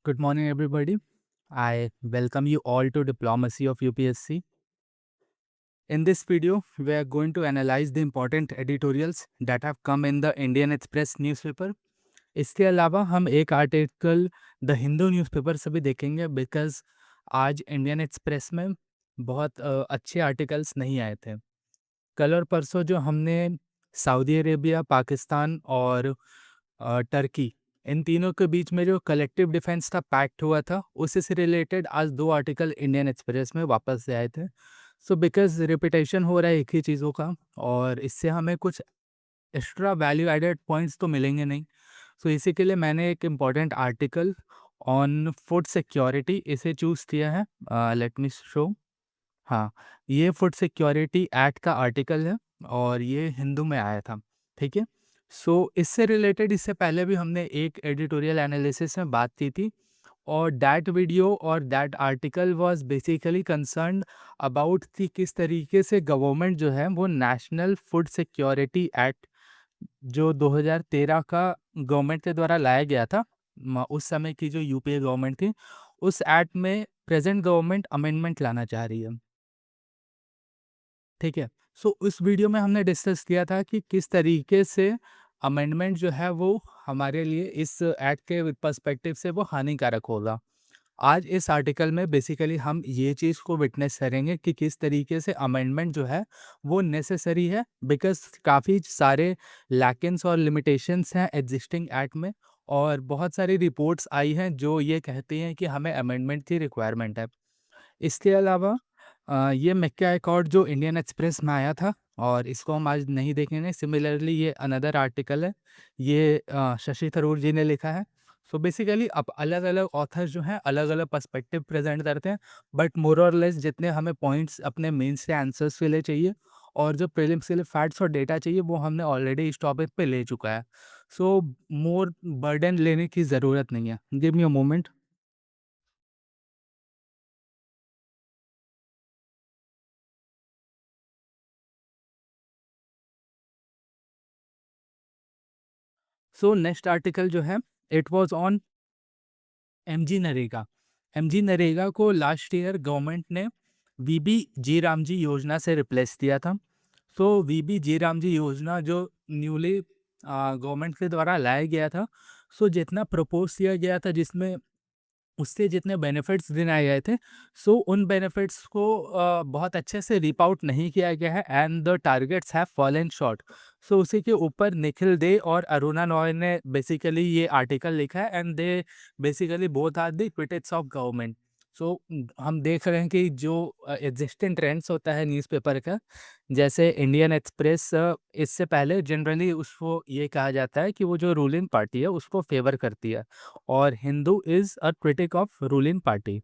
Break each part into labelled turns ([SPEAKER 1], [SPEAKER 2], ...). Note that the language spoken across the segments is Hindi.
[SPEAKER 1] Good morning, everybody. I welcome you all to Diplomacy of UPSC. In this video, we are going to analyze the important editorials that have come in the Indian Express newspaper. इसके अलावा हम एक आर्टिकल द हिंदू न्यूज़पेपर से भी देखेंगे बिकॉज़ आज इंडियन एक्सप्रेस में बहुत अच्छे आर्टिकल्स नहीं आए थे। कल और परसों जो हमने सऊदी अरेबिया, पाकिस्तान और टर्की इन तीनों के बीच में जो कलेक्टिव डिफेंस का पैक्ट हुआ था, उसी से रिलेटेड आज 2 आर्टिकल इंडियन एक्सप्रेस में वापस से आए थे। सो बिकॉज़ रिपिटेशन हो रहा है एक ही चीज़ों का और इससे हमें कुछ एक्स्ट्रा वैल्यू एडेड पॉइंट्स तो मिलेंगे नहीं। सो इसी के लिए मैंने एक important article on food security इसे चूज़ किया है। Let me show. हाँ, ये फूड सिक्योरिटी एक्ट का आर्टिकल है और ये हिंदू में आया था, ठीक है? सो इससे रिलेटेड इससे पहले भी हमने एक एडिटोरियल एनालिसिस में बात की थी और दैट वीडियो और that article was basically concerned about कि किस तरीके से गवर्नमेंट जो है वो नेशनल फूड सिक्योरिटी एक्ट जो 2013 का गवर्नमेंट के द्वारा लाया गया था, उस समय की जो यूपीए गवर्नमेंट थी, उस एक्ट में प्रेजेंट गवर्नमेंट अमेंडमेंट लाना चाह रही है। ठीक है। सो उस वीडियो में हमने डिस्कस किया था कि किस तरीके से अमेंडमेंट जो है वो हमारे लिए इस एक्ट के पर्सपेक्टिव से वो हानिकारक होगा। आज इस आर्टिकल में बेसिकली हम ये चीज़ को विटनेस करेंगे कि किस तरीके से अमेंडमेंट जो है वो नेसेसरी है बिकॉज़ काफ़ी सारे लैकिन्स और लिमिटेशंस हैं एग्जिस्टिंग एक्ट में और बहुत सारी रिपोर्ट्स आई हैं जो ये कहती हैं कि हमें अमेंडमेंट की रिक्वायरमेंट है। इसके अलावा ये मैक्के अकॉर्ड जो इंडियन एक्सप्रेस में आया था और इसको हम आज नहीं देखेंगे। सिमिलरली ये अनदर आर्टिकल है, ये शशि थरूर जी ने लिखा है। सो बेसिकली अब अलग-अलग ऑथर्स जो हैं अलग-अलग पर्सपेक्टिव प्रेज़ेंट करते हैं, बट मोर और लेस जितने हमें पॉइंट्स अपने मेंस से आंसर्स के लिए चाहिए और जो प्रीलिम्स के लिए फैक्ट्स और डेटा चाहिए वो हमने ऑलरेडी इस टॉपिक पे ले चुका है। सो मोर बर्डन लेने की ज़रूरत नहीं है। Give me a moment. So next article जो है it was on MG NREGA. MG NREGA को लास्ट ईयर गवर्नमेंट ने वीबी जी रामजी योजना से रिप्लेस किया था। तो वीबी जी रामजी योजना जो न्यूली गवर्नमेंट के द्वारा लाया गया था, सो जितना प्रपोज किया गया था जिसमें उससे जितने बेनिफिट्स गिनाए गए थे, सो उन बेनिफिट्स को बहुत अच्छे से रीप आउट नहीं किया गया है and the targets have fallen short. So उसी के ऊपर निखिल दे और अरुणा रॉय ने बेसिकली ये आर्टिकल लिखा है and they basically both are the critics of government. So हम देख रहे हैं कि जो एग्जिस्टिंग ट्रेंड्स होता है न्यूज़पेपर का, जैसे इंडियन एक्सप्रेस इससे पहले जनरली उसको ये कहा जाता है कि वो जो रूलिंग पार्टी है उसको फेवर करती है और Hindu is a critic of ruling party,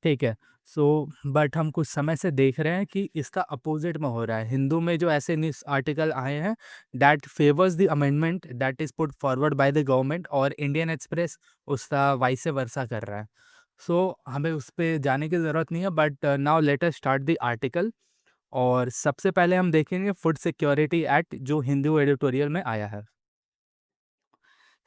[SPEAKER 1] ठीक है। सो बट हम कुछ समय से देख रहे हैं कि इसका अपोजिट में हो रहा है। हिंदू में जो ऐसे न्यूज़ आर्टिकल आए हैं that favours the amendment that is put forward by the government और इंडियन एक्सप्रेस उसका वाइस वर्सा कर रहा है। सो हमें उस पे जाने की ज़रूरत नहीं है but now let us start the article और सबसे पहले हम देखेंगे फूड सिक्योरिटी एक्ट जो हिंदू एडिटोरियल में आया है।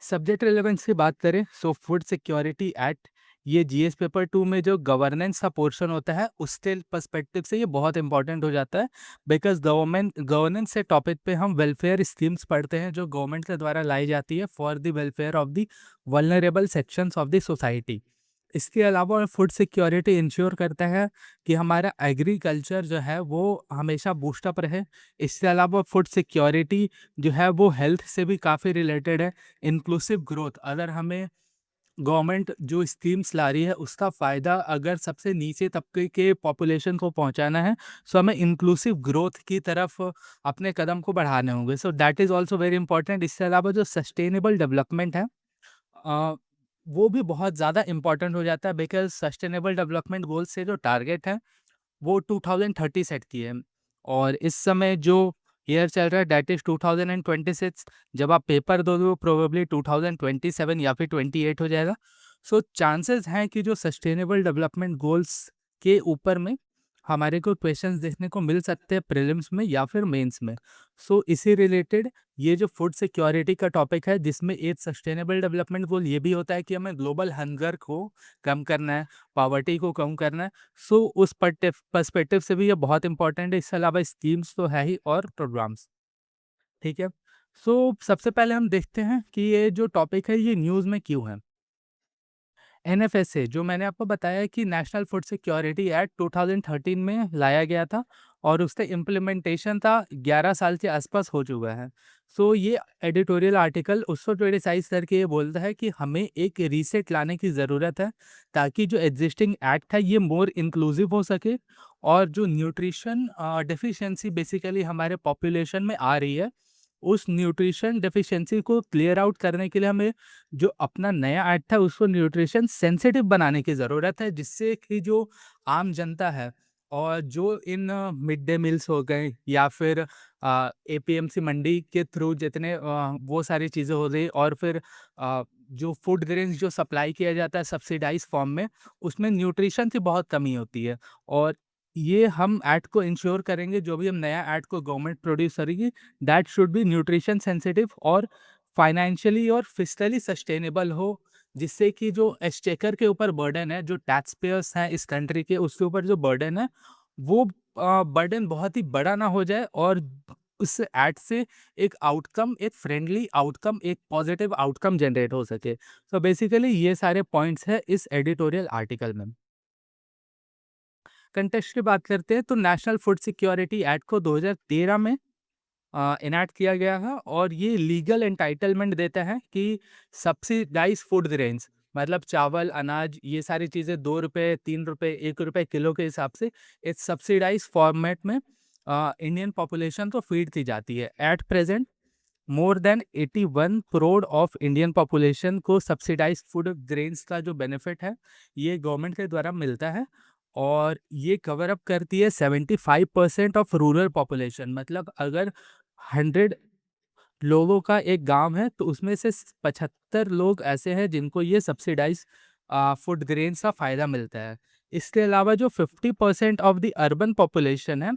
[SPEAKER 1] सब्जेक्ट रिलेवेंस की बात करें सो फूड सिक्योरिटी एक्ट ये जीएस पेपर 2 में जो गवर्नेंस का पोर्शन होता है उसके पर्सपेक्टिव से ये बहुत इंपॉर्टेंट हो जाता है बिकॉज गवर्नमेंट गवर्नेंस से टॉपिक पे हम वेलफेयर स्कीम्स पढ़ते हैं जो गवर्नमेंट के द्वारा लाई जाती है for the welfare of the vulnerable sections of the society. इसके अलावा फूड सिक्योरिटी इंश्योर करता है कि हमारा एग्रीकल्चर जो है वो हमेशा बूस्टअप रहे। इसके अलावा फूड सिक्योरिटी जो है वो हेल्थ से भी काफ़ी रिलेटेड है। इंक्लूसिव ग्रोथ अगर हमें गवर्नमेंट जो स्कीम्स ला रही है उसका फ़ायदा अगर सबसे नीचे तबके के पॉपुलेशन को पहुंचाना है सो हमें इंक्लूसिव ग्रोथ की तरफ अपने कदम को बढ़ाने होंगे। सो that is also very important. इसके अलावा जो सस्टेनेबल डेवलपमेंट है अ, वो भी बहुत ज़्यादा इम्पोर्टेंट हो जाता है बिकॉज़ सस्टेनेबल डेवलपमेंट गोल्स से जो टारगेट है वो 2030 सेट किए हैं और इस समय जो ईयर चल रहा है दैट इज़ 2026। जब आप पेपर दोगे वो प्रोबेबली 2027 या फिर 28 हो जाएगा। सो चांसेस हैं कि जो सस्टेनेबल डेवलपमेंट गोल्स के ऊपर में हमारे को क्वेश्चंस देखने को मिल सकते हैं प्रीलिम्स में या फिर मेंस में। सो इसी रिलेटेड ये जो फूड सिक्योरिटी का टॉपिक है, जिसमें एक सस्टेनेबल डेवलपमेंट गोल ये भी होता है कि हमें ग्लोबल हंगर को कम करना है, पॉवर्टी को कम करना है। सो उस पर्सपेक्टिव से भी ये बहुत इंपॉर्टेंट है। इसके अलावा स्कीम्स तो है ही और प्रोग्राम्स। ठीक है। सो सबसे पहले हम देखते हैं कि ये जो टॉपिक है ये न्यूज़ में क्यों है। एनएफएसए जो मैंने आपको बताया कि नेशनल फूड सिक्योरिटी एक्ट 2013 में लाया गया था और उसका इम्प्लीमेंटेशन था 11 साल के आसपास हो चुका है। सो ये एडिटोरियल आर्टिकल 126 करके ये बोलता है कि हमें एक रीसेट लाने की ज़रूरत है, ताकि जो एग्जिस्टिंग एक्ट है ये मोर इंक्लूसिव हो सके और जो न्यूट्रिशन डेफिशिएंसी बेसिकली हमारे पॉपुलेशन में आ रही है, उस न्यूट्रिशन डेफिशिएंसी को क्लियर आउट करने के लिए हमें जो अपना नया एक्ट है उसको न्यूट्रिशन सेंसिटिव बनाने की ज़रूरत है, जिससे कि जो आम जनता है और जो इन मिड डे मील्स हो गए या फिर एपीएमसी मंडी के थ्रू जितने वो सारी चीज़ें हो रही और फिर जो फूड ग्रेन्स जो सप्लाई किया जाता है सब्सिडाइज फॉर्म में, उसमें न्यूट्रिशन की बहुत कमी होती है। और ये हम एक्ट को इंश्योर करेंगे, जो भी हम नया एक्ट को गवर्नमेंट प्रोड्यूस करेगी, that should be nutrition sensitive और फाइनेंशियली और फिस्कली सस्टेनेबल हो, जिससे कि जो एक्सचेकर के ऊपर बर्डन है, जो टैक्स पेयर्स हैं इस कंट्री के, उसके ऊपर जो बर्डन है, वो बर्डन बहुत ही बड़ा ना हो जाए और उस एक्ट से एक आउटकम, एक फ्रेंडली आउटकम, एक पॉजिटिव आउटकम जनरेट हो सके। सो बेसिकली ये सारे पॉइंट्स हैं इस एडिटोरियल आर्टिकल में। कंटेक्स्ट की बात करते हैं तो नेशनल फूड सिक्योरिटी एक्ट को 2013 में इनैक्ट किया गया है और ये लीगल एंटाइटलमेंट देता है कि सब्सिडाइज फूड ग्रेन्स, मतलब चावल, अनाज, ये सारी चीज़ें 2 रुपए, 3 रुपए, 1 रुपए किलो के हिसाब से इस सब्सिडाइज फॉर्मेट में इंडियन पॉपुलेशन को फीड की जाती है। At present more than 81 crore of Indian population को सब्सिडाइज फूड ग्रेन्स का जो बेनिफिट है ये गवर्नमेंट के द्वारा मिलता है और ये कवर अप करती है 75% ऑफ रूरल पॉपुलेशन। मतलब अगर 100 लोगों का एक गांव है तो उसमें से 75 लोग ऐसे हैं जिनको ये सब्सिडाइज फूड ग्रेन्स का फ़ायदा मिलता है। इसके अलावा जो 50% ऑफ द अर्बन पॉपुलेशन है,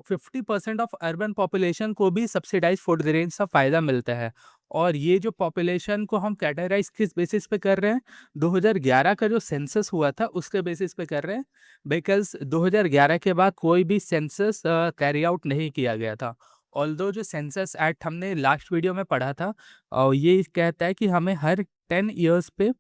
[SPEAKER 1] 50% ऑफ अर्बन पॉपुलेशन को भी सब्सिडाइज फूड ग्रेन्स का फ़ायदा मिलता है। और ये जो पॉपुलेशन को हम कैटेगराइज किस बेसिस पे कर रहे हैं, 2011 का जो सेंसस हुआ था उसके बेसिस पे कर रहे हैं, बिकॉज 2011 के बाद कोई भी सेंसस कैरी आउट नहीं किया गया था। ऑल्दो जो सेंसस एक्ट हमने लास्ट वीडियो में पढ़ा था, ये कहता है कि हमें हर 10 इयर्स पे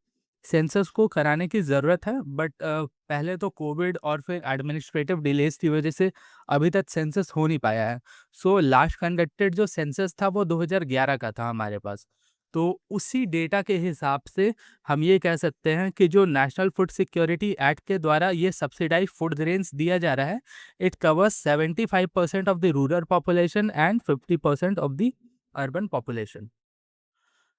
[SPEAKER 1] सेंसस को कराने की ज़रूरत है, बट पहले तो कोविड और फिर एडमिनिस्ट्रेटिव डिलेज की वजह से अभी तक सेंसस हो नहीं पाया है। सो लास्ट कंडक्टेड जो सेंसस था वो 2011 का था हमारे पास। तो उसी डेटा के हिसाब से हम ये कह सकते हैं कि जो नेशनल फूड सिक्योरिटी एक्ट के द्वारा ये सब्सिडाइज फूड ग्रेन्स दिया जा रहा है, it covers 75% of the rural population and 50% of the urban population.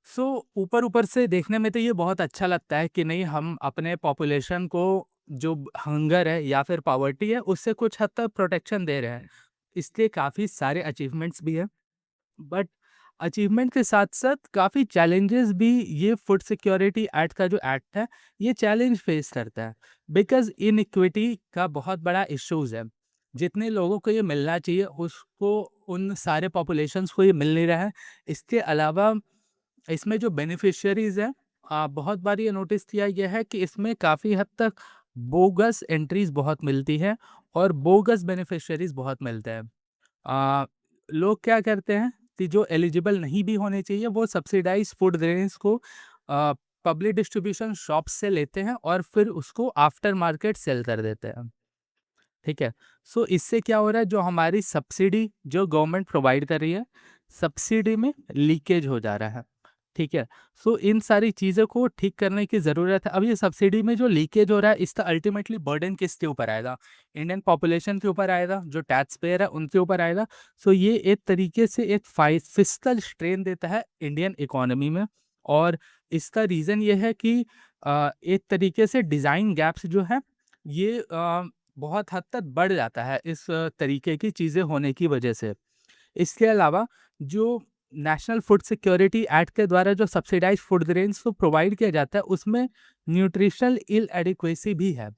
[SPEAKER 1] So ऊपर ऊपर से देखने में तो ये बहुत अच्छा लगता है कि नहीं, हम अपने पॉपुलेशन को जो हंगर है या फिर पॉवर्टी है उससे कुछ हद तक प्रोटेक्शन दे रहे हैं। इसलिए काफ़ी सारे अचीवमेंट्स भी हैं, बट अचीवमेंट के साथ साथ काफ़ी चैलेंजेस भी ये फूड सिक्योरिटी एक्ट का जो एक्ट है ये चैलेंज फेस करता है, बिकॉज इनइक्विटी का बहुत बड़ा इश्यूज है। जितने लोगों को ये मिलना चाहिए उसको, उन सारे पॉपुलेशंस को ये मिल नहीं रहा है। इसके अलावा इसमें जो बेनिफिशियरीज हैं, बहुत बार ये नोटिस किया गया है कि इसमें काफ़ी हद तक बोगस एंट्रीज बहुत मिलती हैं और बोगस बेनिफिशियरीज बहुत मिलते हैं। आ, लोग क्या करते हैं कि जो एलिजिबल नहीं भी होने चाहिए वो सब्सिडाइज फूड ग्रेन्स को पब्लिक डिस्ट्रीब्यूशन शॉप से लेते हैं और फिर उसको आफ्टर मार्केट सेल कर देते हैं। ठीक है। सो इससे क्या हो रहा है, जो हमारी सब्सिडी जो गवर्नमेंट प्रोवाइड कर रही है, सब्सिडी में लीकेज हो जा रहा है। ठीक है। सो इन सारी चीज़ों को ठीक करने की ज़रूरत है। अब ये सब्सिडी में जो लीकेज हो रहा है इसका अल्टीमेटली बर्डन किसके ऊपर आएगा? इंडियन पॉपुलेशन के ऊपर आएगा, जो टैक्स पेयर है उनके ऊपर आएगा। सो ये एक तरीके से एक फिस्कल स्ट्रेन देता है इंडियन इकोनॉमी में। और इसका रीज़न ये है कि एक तरीके से डिज़ाइन गैप्स जो है ये बहुत हद तक बढ़ जाता है इस तरीके की चीज़ें होने की वजह से। इसके अलावा जो नेशनल फूड सिक्योरिटी एक्ट के द्वारा जो सब्सिडाइज फूड ग्रेन्स को प्रोवाइड किया जाता है उसमें न्यूट्रिशनल इल एडिक्वेसी भी है।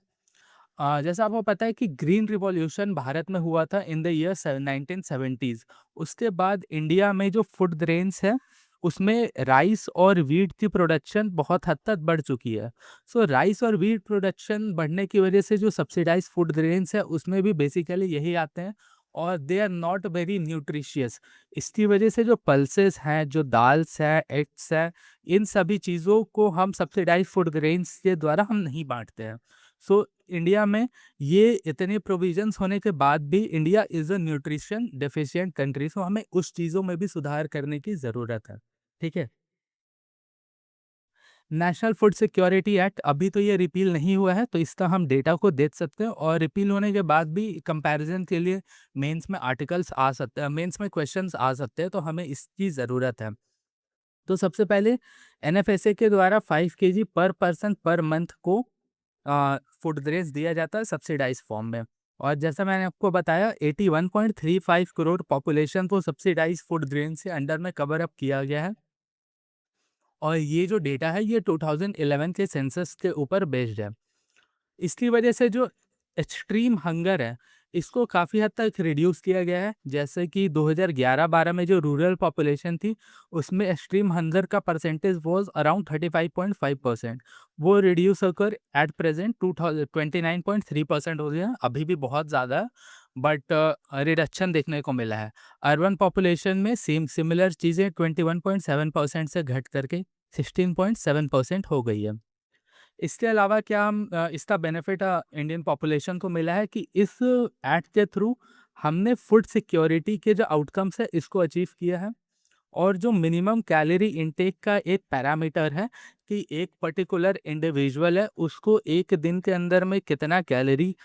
[SPEAKER 1] जैसा आपको पता है कि ग्रीन रिवॉल्यूशन भारत में हुआ था इन द ईयर 1970s। उसके बाद इंडिया में जो फूड ग्रेन्स है उसमें राइस और वीट की प्रोडक्शन बहुत हद तक बढ़ चुकी है। सो राइस और वीट प्रोडक्शन बढ़ने की वजह से जो सब्सिडाइज फूड ग्रेन्स है उसमें भी बेसिकली यही आते हैं और they are not very nutritious. इसकी वजह से जो पल्सेस हैं, जो दाल्स है, एग्स है, इन सभी चीज़ों को हम सब्सिडाइज फूड ग्रेन्स के द्वारा हम नहीं बांटते हैं। सो इंडिया में ये इतने प्रोविजंस होने के बाद भी India is a nutrition deficient country, so हमें उस चीज़ों में भी सुधार करने की ज़रूरत है। ठीक है? नेशनल फूड सिक्योरिटी एक्ट अभी तो ये रिपील नहीं हुआ है, तो इसका हम डेटा को देख सकते हैं और रिपील होने के बाद भी कंपैरिजन के लिए मेंस में आर्टिकल्स आ सकते हैं, मेंस में क्वेश्चंस आ सकते हैं, तो हमें इसकी ज़रूरत है। तो सबसे पहले एनएफएसए के द्वारा 5 केजी पर पर्सन पर मंथ को फूड ग्रेन्स दिया जाता है सब्सिडाइज फॉर्म में। और जैसा मैंने आपको बताया 81.35 करोड़ पॉपुलेशन को सब्सिडाइज फूड ग्रेन से अंडर में कवर अप किया गया है। और ये जो डेटा है ये 2011 के सेंसस के ऊपर बेस्ड है। इसकी वजह से जो एक्सट्रीम हंगर है, इसको काफ़ी हद तक रिड्यूस किया गया है। जैसे कि 2011-12 में जो रूरल पॉपुलेशन थी, उसमें एक्सट्रीम हंगर का परसेंटेज वाज़ अराउंड 35.5%। वो रिड्यूस होकर एट प्रेज़ेंट 29.3% हो गया है। अभी भी बहुत ज़्यादा है, बट रिडक्शन देखने को मिला है। अर्बन पॉपुलेशन में सिमिलर चीज़ें 21.7% से घट करके 16.7% हो गई है। इसके अलावा क्या इसका बेनिफिट इंडियन पॉपुलेशन को मिला है कि इस एक्ट के थ्रू हमने फूड सिक्योरिटी के जो आउटकम्स है इसको अचीव किया है। और जो मिनिमम कैलोरी इनटेक का एक पैरामीटर है कि एक पर्टिकुलर इंडिविजुअल है उसको एक दिन के अंदर में कितना कैलोरी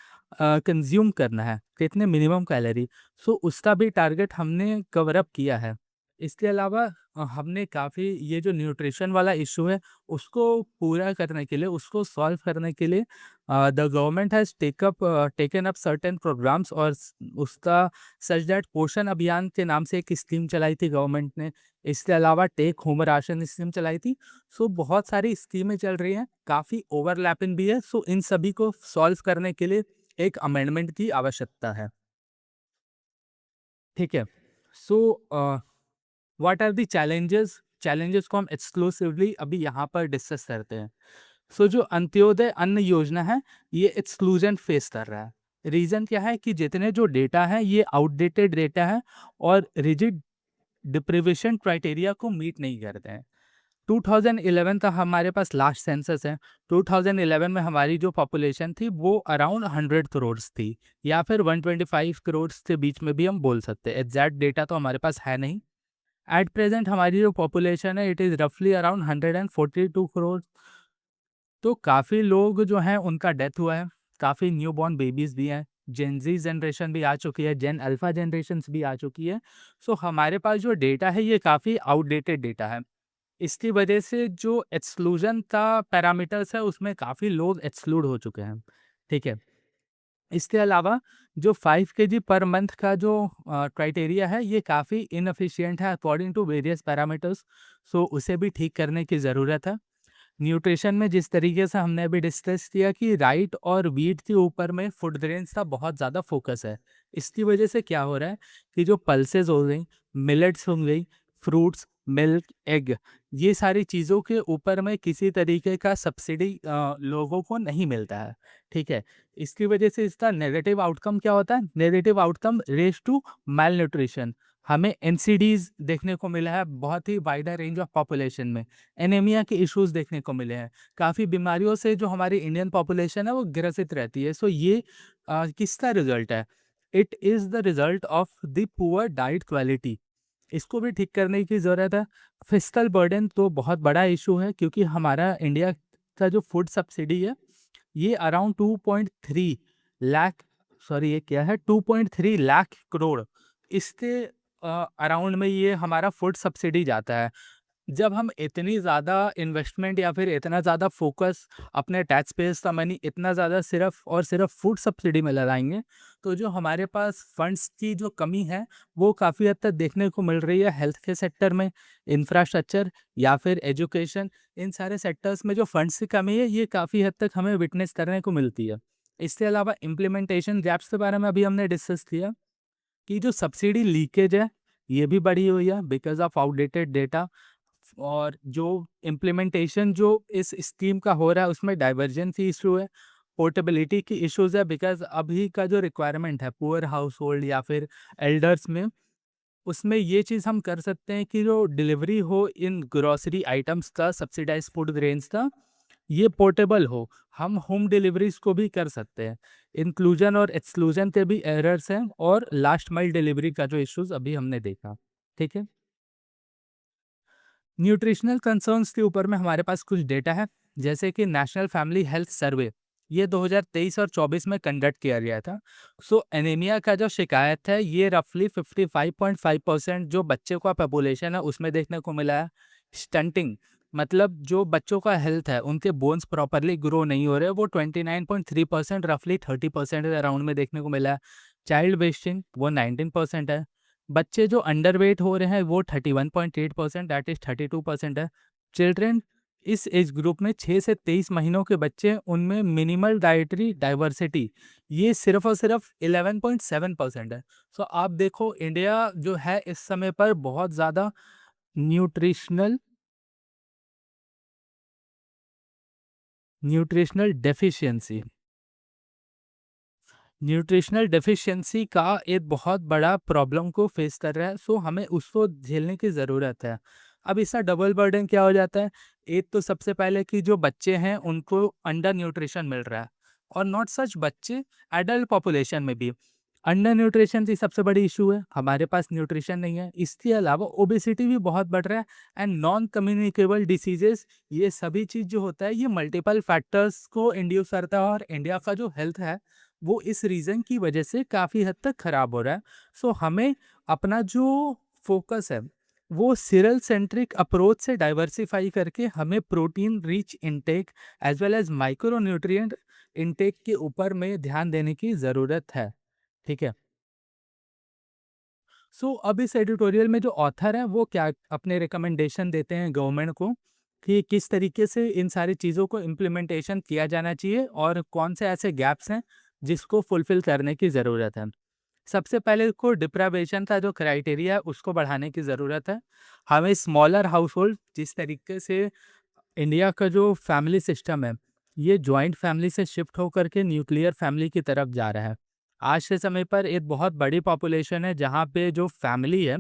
[SPEAKER 1] कंज्यूम करना है, कितने मिनिमम कैलोरी, सो उसका भी टारगेट हमने कवर अप किया है। इसके अलावा हमने काफ़ी ये जो न्यूट्रिशन वाला इशू है उसको पूरा करने के लिए, उसको सॉल्व करने के लिए the government has taken up certain programmes और उसका सच दैट पोषण अभियान के नाम से एक स्कीम चलाई थी गवर्नमेंट ने। इसके अलावा टेक होम राशन स्कीम चलाई थी। सो बहुत सारी स्कीमें चल रही हैं, काफ़ी ओवरलैपिंग भी है। सो इन सभी को सॉल्व करने के लिए एक अमेंडमेंट की आवश्यकता है। ठीक है? So what are the challenges? Challenges को हम एक्सक्लूसिवली अभी यहाँ पर डिस्कस करते हैं। सो जो अंत्योदय अन्न योजना है, ये एक्सक्लूजन फेस कर रहा है। रीज़न क्या है कि जितने जो डेटा है ये आउटडेटेड डेटा है और रिजिड डिप्रीवेशन क्राइटेरिया को मीट नहीं करते हैं। 2011 का हमारे पास लास्ट सेंसस है। 2011 में हमारी जो पॉपुलेशन थी वो अराउंड 100 करोड़ थी या फिर 125 करोड़ के बीच में भी हम बोल सकते हैं। एग्जैक्ट डेटा तो हमारे पास है नहीं। एट प्रेजेंट हमारी जो पॉपुलेशन है इट इज़ रफली अराउंड 142 करोड़। तो काफ़ी लोग जो हैं उनका डेथ हुआ है, काफ़ी न्यूबॉर्न बेबीज़ भी हैं, जेन ज़ी जनरेशन भी आ चुकी है, जेन अल्फ़ा जनरेशन्स भी आ चुकी है। सो हमारे पास जो डेटा है ये काफ़ी आउटडेटेड डेटा है। इसकी वजह से जो एक्सक्लूजन का पैरामीटर्स है उसमें काफ़ी लोग एक्सक्लूड हो चुके हैं। ठीक है? इसके अलावा जो 5 केजी पर मंथ का जो क्राइटेरिया है ये काफ़ी इनएफिशिएंट है अकॉर्डिंग टू वेरियस पैरामीटर्स। सो उसे भी ठीक करने की ज़रूरत है। न्यूट्रिशन में जिस तरीके से हमने अभी डिस्कस किया कि राइट और वीट के ऊपर में फूड ग्रेन्स का बहुत ज़्यादा फोकस है। इसकी वजह से क्या हो रहा है कि जो पल्सेस हो गई, मिलेट्स हो गई, फ्रूट्स, मिल्क, एग, ये सारी चीज़ों के ऊपर में किसी तरीके का सब्सिडी लोगों को नहीं मिलता है। ठीक है? इसकी वजह से इसका नेगेटिव आउटकम क्या होता है? Negative outcome raise to malnutrition. हमें एनसीडीज़ देखने को मिला है बहुत ही वाइडर रेंज ऑफ पॉपुलेशन में। एनीमिया के इश्यूज़ देखने को मिले हैं। काफ़ी बीमारियों से जो हमारी इंडियन पॉपुलेशन है वो ग्रसित रहती है। सो ये किसका रिज़ल्ट है? It is the result of the poor diet quality. इसको भी ठीक करने की ज़रूरत है। फिस्कल बर्डन तो बहुत बड़ा इश्यू है क्योंकि हमारा इंडिया का जो फूड सब्सिडी है ये अराउंड 2.3 लाख, सॉरी ये क्या है 2.3 लाख करोड़, इसके अराउंड में ये हमारा फूड सब्सिडी जाता है। जब हम इतनी ज़्यादा इन्वेस्टमेंट या फिर इतना ज़्यादा फोकस अपने टैक्स पेयर्स का मनी इतना ज़्यादा सिर्फ और सिर्फ फूड सब्सिडी में लगाएंगे, तो जो हमारे पास फंड्स की जो कमी है वो काफ़ी हद तक देखने को मिल रही है हेल्थ के सेक्टर में, इंफ्रास्ट्रक्चर या फिर एजुकेशन, इन सारे सेक्टर्स में जो फंड्स की कमी है ये काफ़ी हद तक हमें विटनेस करने को मिलती है। इसके अलावा इम्प्लीमेंटेशन गैप्स के बारे में अभी हमने डिस्कस किया कि जो सब्सिडी लीकेज है ये भी बढ़ी हुई है बिकॉज ऑफ आउटडेटेड डेटा, और जो इम्प्लीमेंटेशन जो इस स्कीम का हो रहा है उसमें डाइवर्जेंसी इशू है, पोर्टेबिलिटी की इश्यूज है, बिकॉज अभी का जो रिक्वायरमेंट है पुअर हाउस होल्ड या फिर एल्डर्स में, उसमें ये चीज़ हम कर सकते हैं कि जो डिलीवरी हो इन ग्रोसरी आइटम्स का, सब्सिडाइज फूड ग्रेन्स का, ये पोर्टेबल हो, हम होम डिलीवरीज को भी कर सकते हैं। इंक्लूजन और एक्सक्लूजन के भी एरर्स हैं, और लास्ट माइल डिलीवरी का जो इश्यूज अभी हमने देखा। ठीक है, न्यूट्रिशनल कंसर्न्स के ऊपर में हमारे पास कुछ डेटा है, जैसे कि नेशनल फैमिली हेल्थ सर्वे ये 2023 और 24 में कंडक्ट किया गया था। सो एनीमिया का जो शिकायत है ये रफली 55.5% जो बच्चे का पॉपुलेशन है उसमें देखने को मिला है। स्टंटिंग मतलब जो बच्चों का हेल्थ है उनके बोन्स प्रॉपरली ग्रो नहीं हो रहे, वो 29.3%, रफली 30% अराउंड में देखने को मिला है। चाइल्ड वेस्टिंग वो 19% है। बच्चे जो अंडरवेट हो रहे हैं वो 31.8%, दैट इज 32% है। चिल्ड्रेन इस एज ग्रुप में 6 से 23 महीनों के बच्चे, उनमें मिनिमल डाइटरी डाइवर्सिटी ये सिर्फ और सिर्फ 11.7% है। सो आप देखो इंडिया जो है इस समय पर बहुत ज़्यादा nutritional nutritional deficiency nutritional deficiency का एक बहुत बड़ा प्रॉब्लम को फेस कर रहा है। सो हमें उसको झेलने की ज़रूरत है। अब इसका डबल बर्डन क्या हो जाता है? एक तो सबसे पहले कि जो बच्चे हैं उनको अंडर न्यूट्रिशन मिल रहा है, और नॉट सच बच्चे, एडल्ट पॉपुलेशन में भी अंडर न्यूट्रिशन की सबसे बड़ी इशू है, हमारे पास न्यूट्रिशन नहीं है। इसके अलावा ओबेसिटी भी बहुत बढ़ रहा है, एंड नॉन कम्युनिकेबल डिसीजेस, ये सभी चीज़ जो होता है ये मल्टीपल फैक्टर्स को इंड्यूस करता है, और इंडिया का जो हेल्थ है वो इस रीज़न की वजह से काफ़ी हद तक ख़राब हो रहा है। सो हमें अपना जो फोकस है वो सीरियल सेंट्रिक अप्रोच से डाइवर्सिफाई करके हमें protein rich intake as well as micronutrient intake के ऊपर में ध्यान देने की ज़रूरत है। ठीक है, सो अब इस एडिटोरियल में जो ऑथर हैं वो क्या अपने रिकमेंडेशन देते हैं गवर्नमेंट को कि किस तरीके से इन सारी चीज़ों को इम्प्लीमेंटेशन किया जाना चाहिए और कौन से ऐसे गैप्स हैं जिसको फुलफिल करने की ज़रूरत है। सबसे पहले को डिप्रावेशन का जो क्राइटेरिया है उसको बढ़ाने की ज़रूरत है। हमें स्मॉलर हाउस होल्ड, जिस तरीके से इंडिया का जो फैमिली सिस्टम है ये जॉइंट फैमिली से शिफ्ट होकर के न्यूक्लियर फैमिली की तरफ जा रहा है। आज के समय पर एक बहुत बड़ी पॉपुलेशन है जहाँ पे जो फैमिली है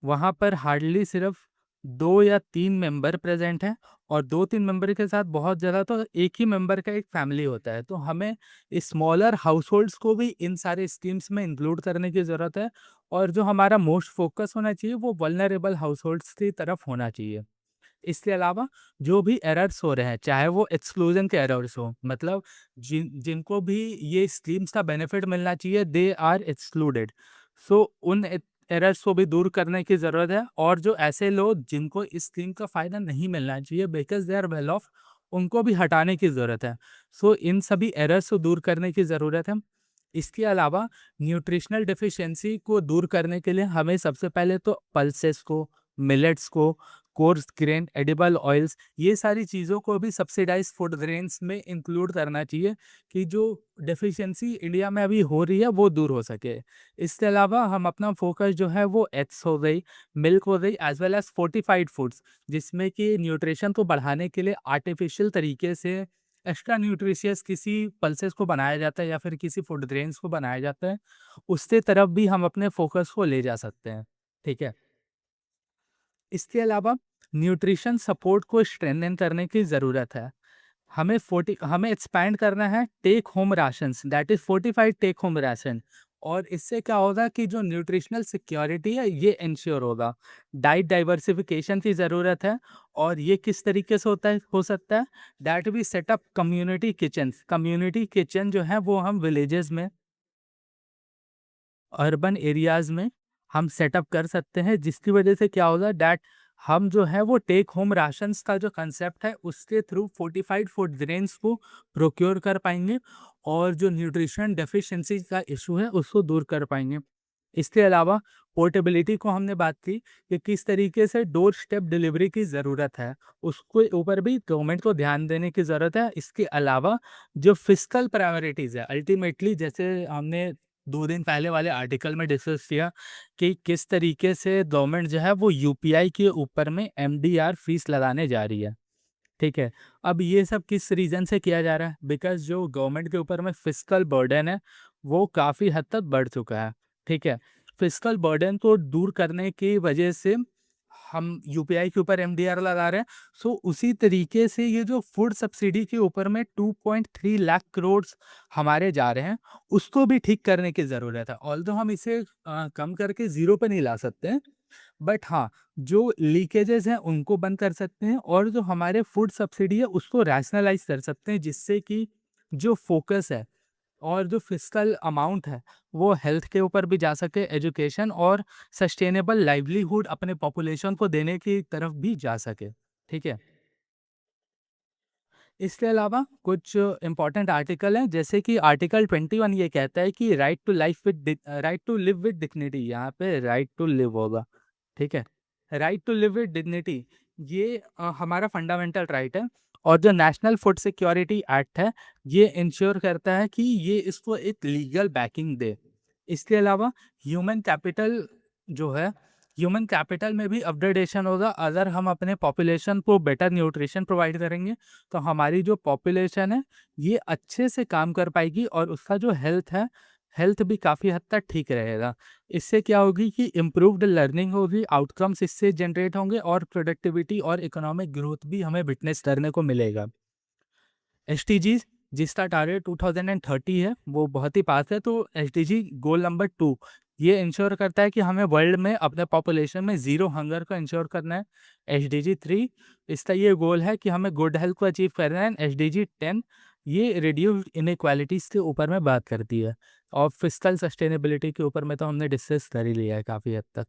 [SPEAKER 1] वहाँ पर हार्डली सिर्फ 2 या 3 मेंबर प्रेज़ेंट हैं, और 2-3 मेंबर के साथ बहुत ज़्यादा तो एक ही मेंबर का एक फैमिली होता है। तो हमें स्मॉलर हाउसहोल्ड्स को भी इन सारे स्कीम्स में इंक्लूड करने की ज़रूरत है, और जो हमारा मोस्ट फ़ोकस होना चाहिए वो वल्नरेबल हाउसहोल्ड्स की तरफ होना चाहिए। इसके अलावा जो भी एरर्स हो रहे हैं, चाहे वो एक्सक्लूजन के एरर्स हो, मतलब जिनको भी ये स्कीम्स का बेनिफिट मिलना चाहिए दे आर एक्सक्लूडेड। सो उन एरर्स को भी दूर करने की ज़रूरत है, और जो ऐसे लोग जिनको इस स्कीम का फ़ायदा नहीं मिलना चाहिए because they are well off, उनको भी हटाने की ज़रूरत है। सो इन सभी एरर्स को दूर करने की ज़रूरत है। इसके अलावा न्यूट्रिशनल डेफिशिएंसी को दूर करने के लिए हमें सबसे पहले तो पल्सेस को, मिलेट्स को, कोर्स ग्रेन, एडिबल ऑयल्स, ये सारी चीज़ों को भी सब्सिडाइज फूड ग्रेन्स में इंक्लूड करना चाहिए कि जो डेफिशिएंसी इंडिया में अभी हो रही है वो दूर हो सके। इसके अलावा हम अपना फोकस जो है वो एग्स हो गई, मिल्क हो गई, as well as fortified foods, जिसमें कि न्यूट्रिशन को बढ़ाने के लिए आर्टिफिशियल तरीके से एक्स्ट्रा न्यूट्रिशियस किसी पल्सेस को बनाया जाता है या फिर किसी फूड ग्रेन्स को बनाया जाता है, उसके तरफ भी हम अपने फोकस को ले जा सकते हैं। ठीक है, इसके अलावा न्यूट्रिशन सपोर्ट को स्ट्रेंथन करने की ज़रूरत है। हमें एक्सपैंड करना है take home rations, that is fortified take home ration, और इससे क्या होगा कि जो न्यूट्रिशनल सिक्योरिटी है ये इंश्योर होगा। डाइट डाइवर्सिफिकेशन की ज़रूरत है, और ये किस तरीके से हो सकता है, that we set up community kitchen जो है वो हम विलेजेस में, अर्बन एरियाज़ में हम सेटअप कर सकते हैं, जिसकी वजह से क्या होगा दैट हम जो है वो टेक होम राशंस का जो कंसेप्ट है उसके थ्रू फोर्टिफाइड फूड ग्रेन्स को प्रोक्योर कर पाएंगे, और जो न्यूट्रिशन डेफिशिएंसी का इशू है उसको दूर कर पाएंगे। इसके अलावा पोर्टेबिलिटी को हमने बात की कि किस तरीके से डोर स्टेप डिलीवरी की ज़रूरत है, उसके ऊपर भी गवर्नमेंट को ध्यान देने की ज़रूरत है। इसके अलावा जो फिस्कल प्रायोरिटीज़ है, अल्टीमेटली जैसे हमने 2 दिन पहले वाले आर्टिकल में डिस्कस किया कि किस तरीके से गवर्नमेंट जो है वो यूपीआई के ऊपर में एमडीआर फीस लगाने जा रही है। ठीक है। अब ये सब किस रीज़न से किया जा रहा है? बिकॉज़ जो गवर्नमेंट के ऊपर में फिस्कल बर्डन है, वो काफ़ी हद तक बढ़ चुका है। ठीक है। फिस्कल बर्डन को दूर करने की वजह से हम यूपीआई के ऊपर एमडीआर लगा रहे हैं। सो उसी तरीके से ये जो फूड सब्सिडी के ऊपर में 2.3 लाख करोड़ हमारे जा रहे हैं, उसको भी ठीक करने की ज़रूरत है। ऑल्दो हम इसे कम करके ज़ीरो पे नहीं ला सकते हैं, बट हाँ, जो लीकेजेज़ हैं उनको बंद कर सकते हैं और जो हमारे फूड सब्सिडी है उसको रैशनलाइज़ कर सकते हैं, जिससे कि जो फ़ोकस है और जो फिस्कल अमाउंट है वो हेल्थ के ऊपर भी जा सके, एजुकेशन और सस्टेनेबल लाइवलीहुड अपने पॉपुलेशन को देने की तरफ भी जा सके। ठीक है। इसके अलावा कुछ इम्पोर्टेंट आर्टिकल हैं, जैसे कि आर्टिकल 21 ये कहता है कि right to live with dignity, यहाँ पे राइट टू लिव होगा। ठीक है। Right to live with dignity, ये हमारा फंडामेंटल राइट है और जो नेशनल फूड सिक्योरिटी एक्ट है, ये इंश्योर करता है कि ये इसको एक लीगल बैकिंग दे। इसके अलावा ह्यूमन कैपिटल जो है, ह्यूमन कैपिटल में भी अपग्रेडेशन होगा। अगर हम अपने पॉपुलेशन को बेटर न्यूट्रिशन प्रोवाइड करेंगे, तो हमारी जो पॉपुलेशन है, ये अच्छे से काम कर पाएगी और उसका जो हेल्थ है, हेल्थ भी काफ़ी हद तक ठीक रहेगा। इससे क्या होगी कि इम्प्रूव्ड लर्निंग होगी, आउटकम्स इससे जनरेट होंगे और प्रोडक्टिविटी और इकोनॉमिक ग्रोथ भी हमें विटनेस करने को मिलेगा। एसडीजीज़ जिसका टारगेट 2030 है, वो बहुत ही पास है। तो एसडीजी गोल नंबर 2 ये इंश्योर करता है कि हमें वर्ल्ड में अपने पॉपुलेशन में ज़ीरो हंगर को इंश्योर करना है। एसडीजी 3 इसका ये गोल है कि हमें गुड हेल्थ को अचीव करना है। एसडीजी 10 ये रिड्यूस्ड इनइक्वालिटीज़ के ऊपर में बात करती है और फिस्कल सस्टेनेबिलिटी के ऊपर में तो हमने डिस्कस कर ही लिया है काफ़ी हद तक।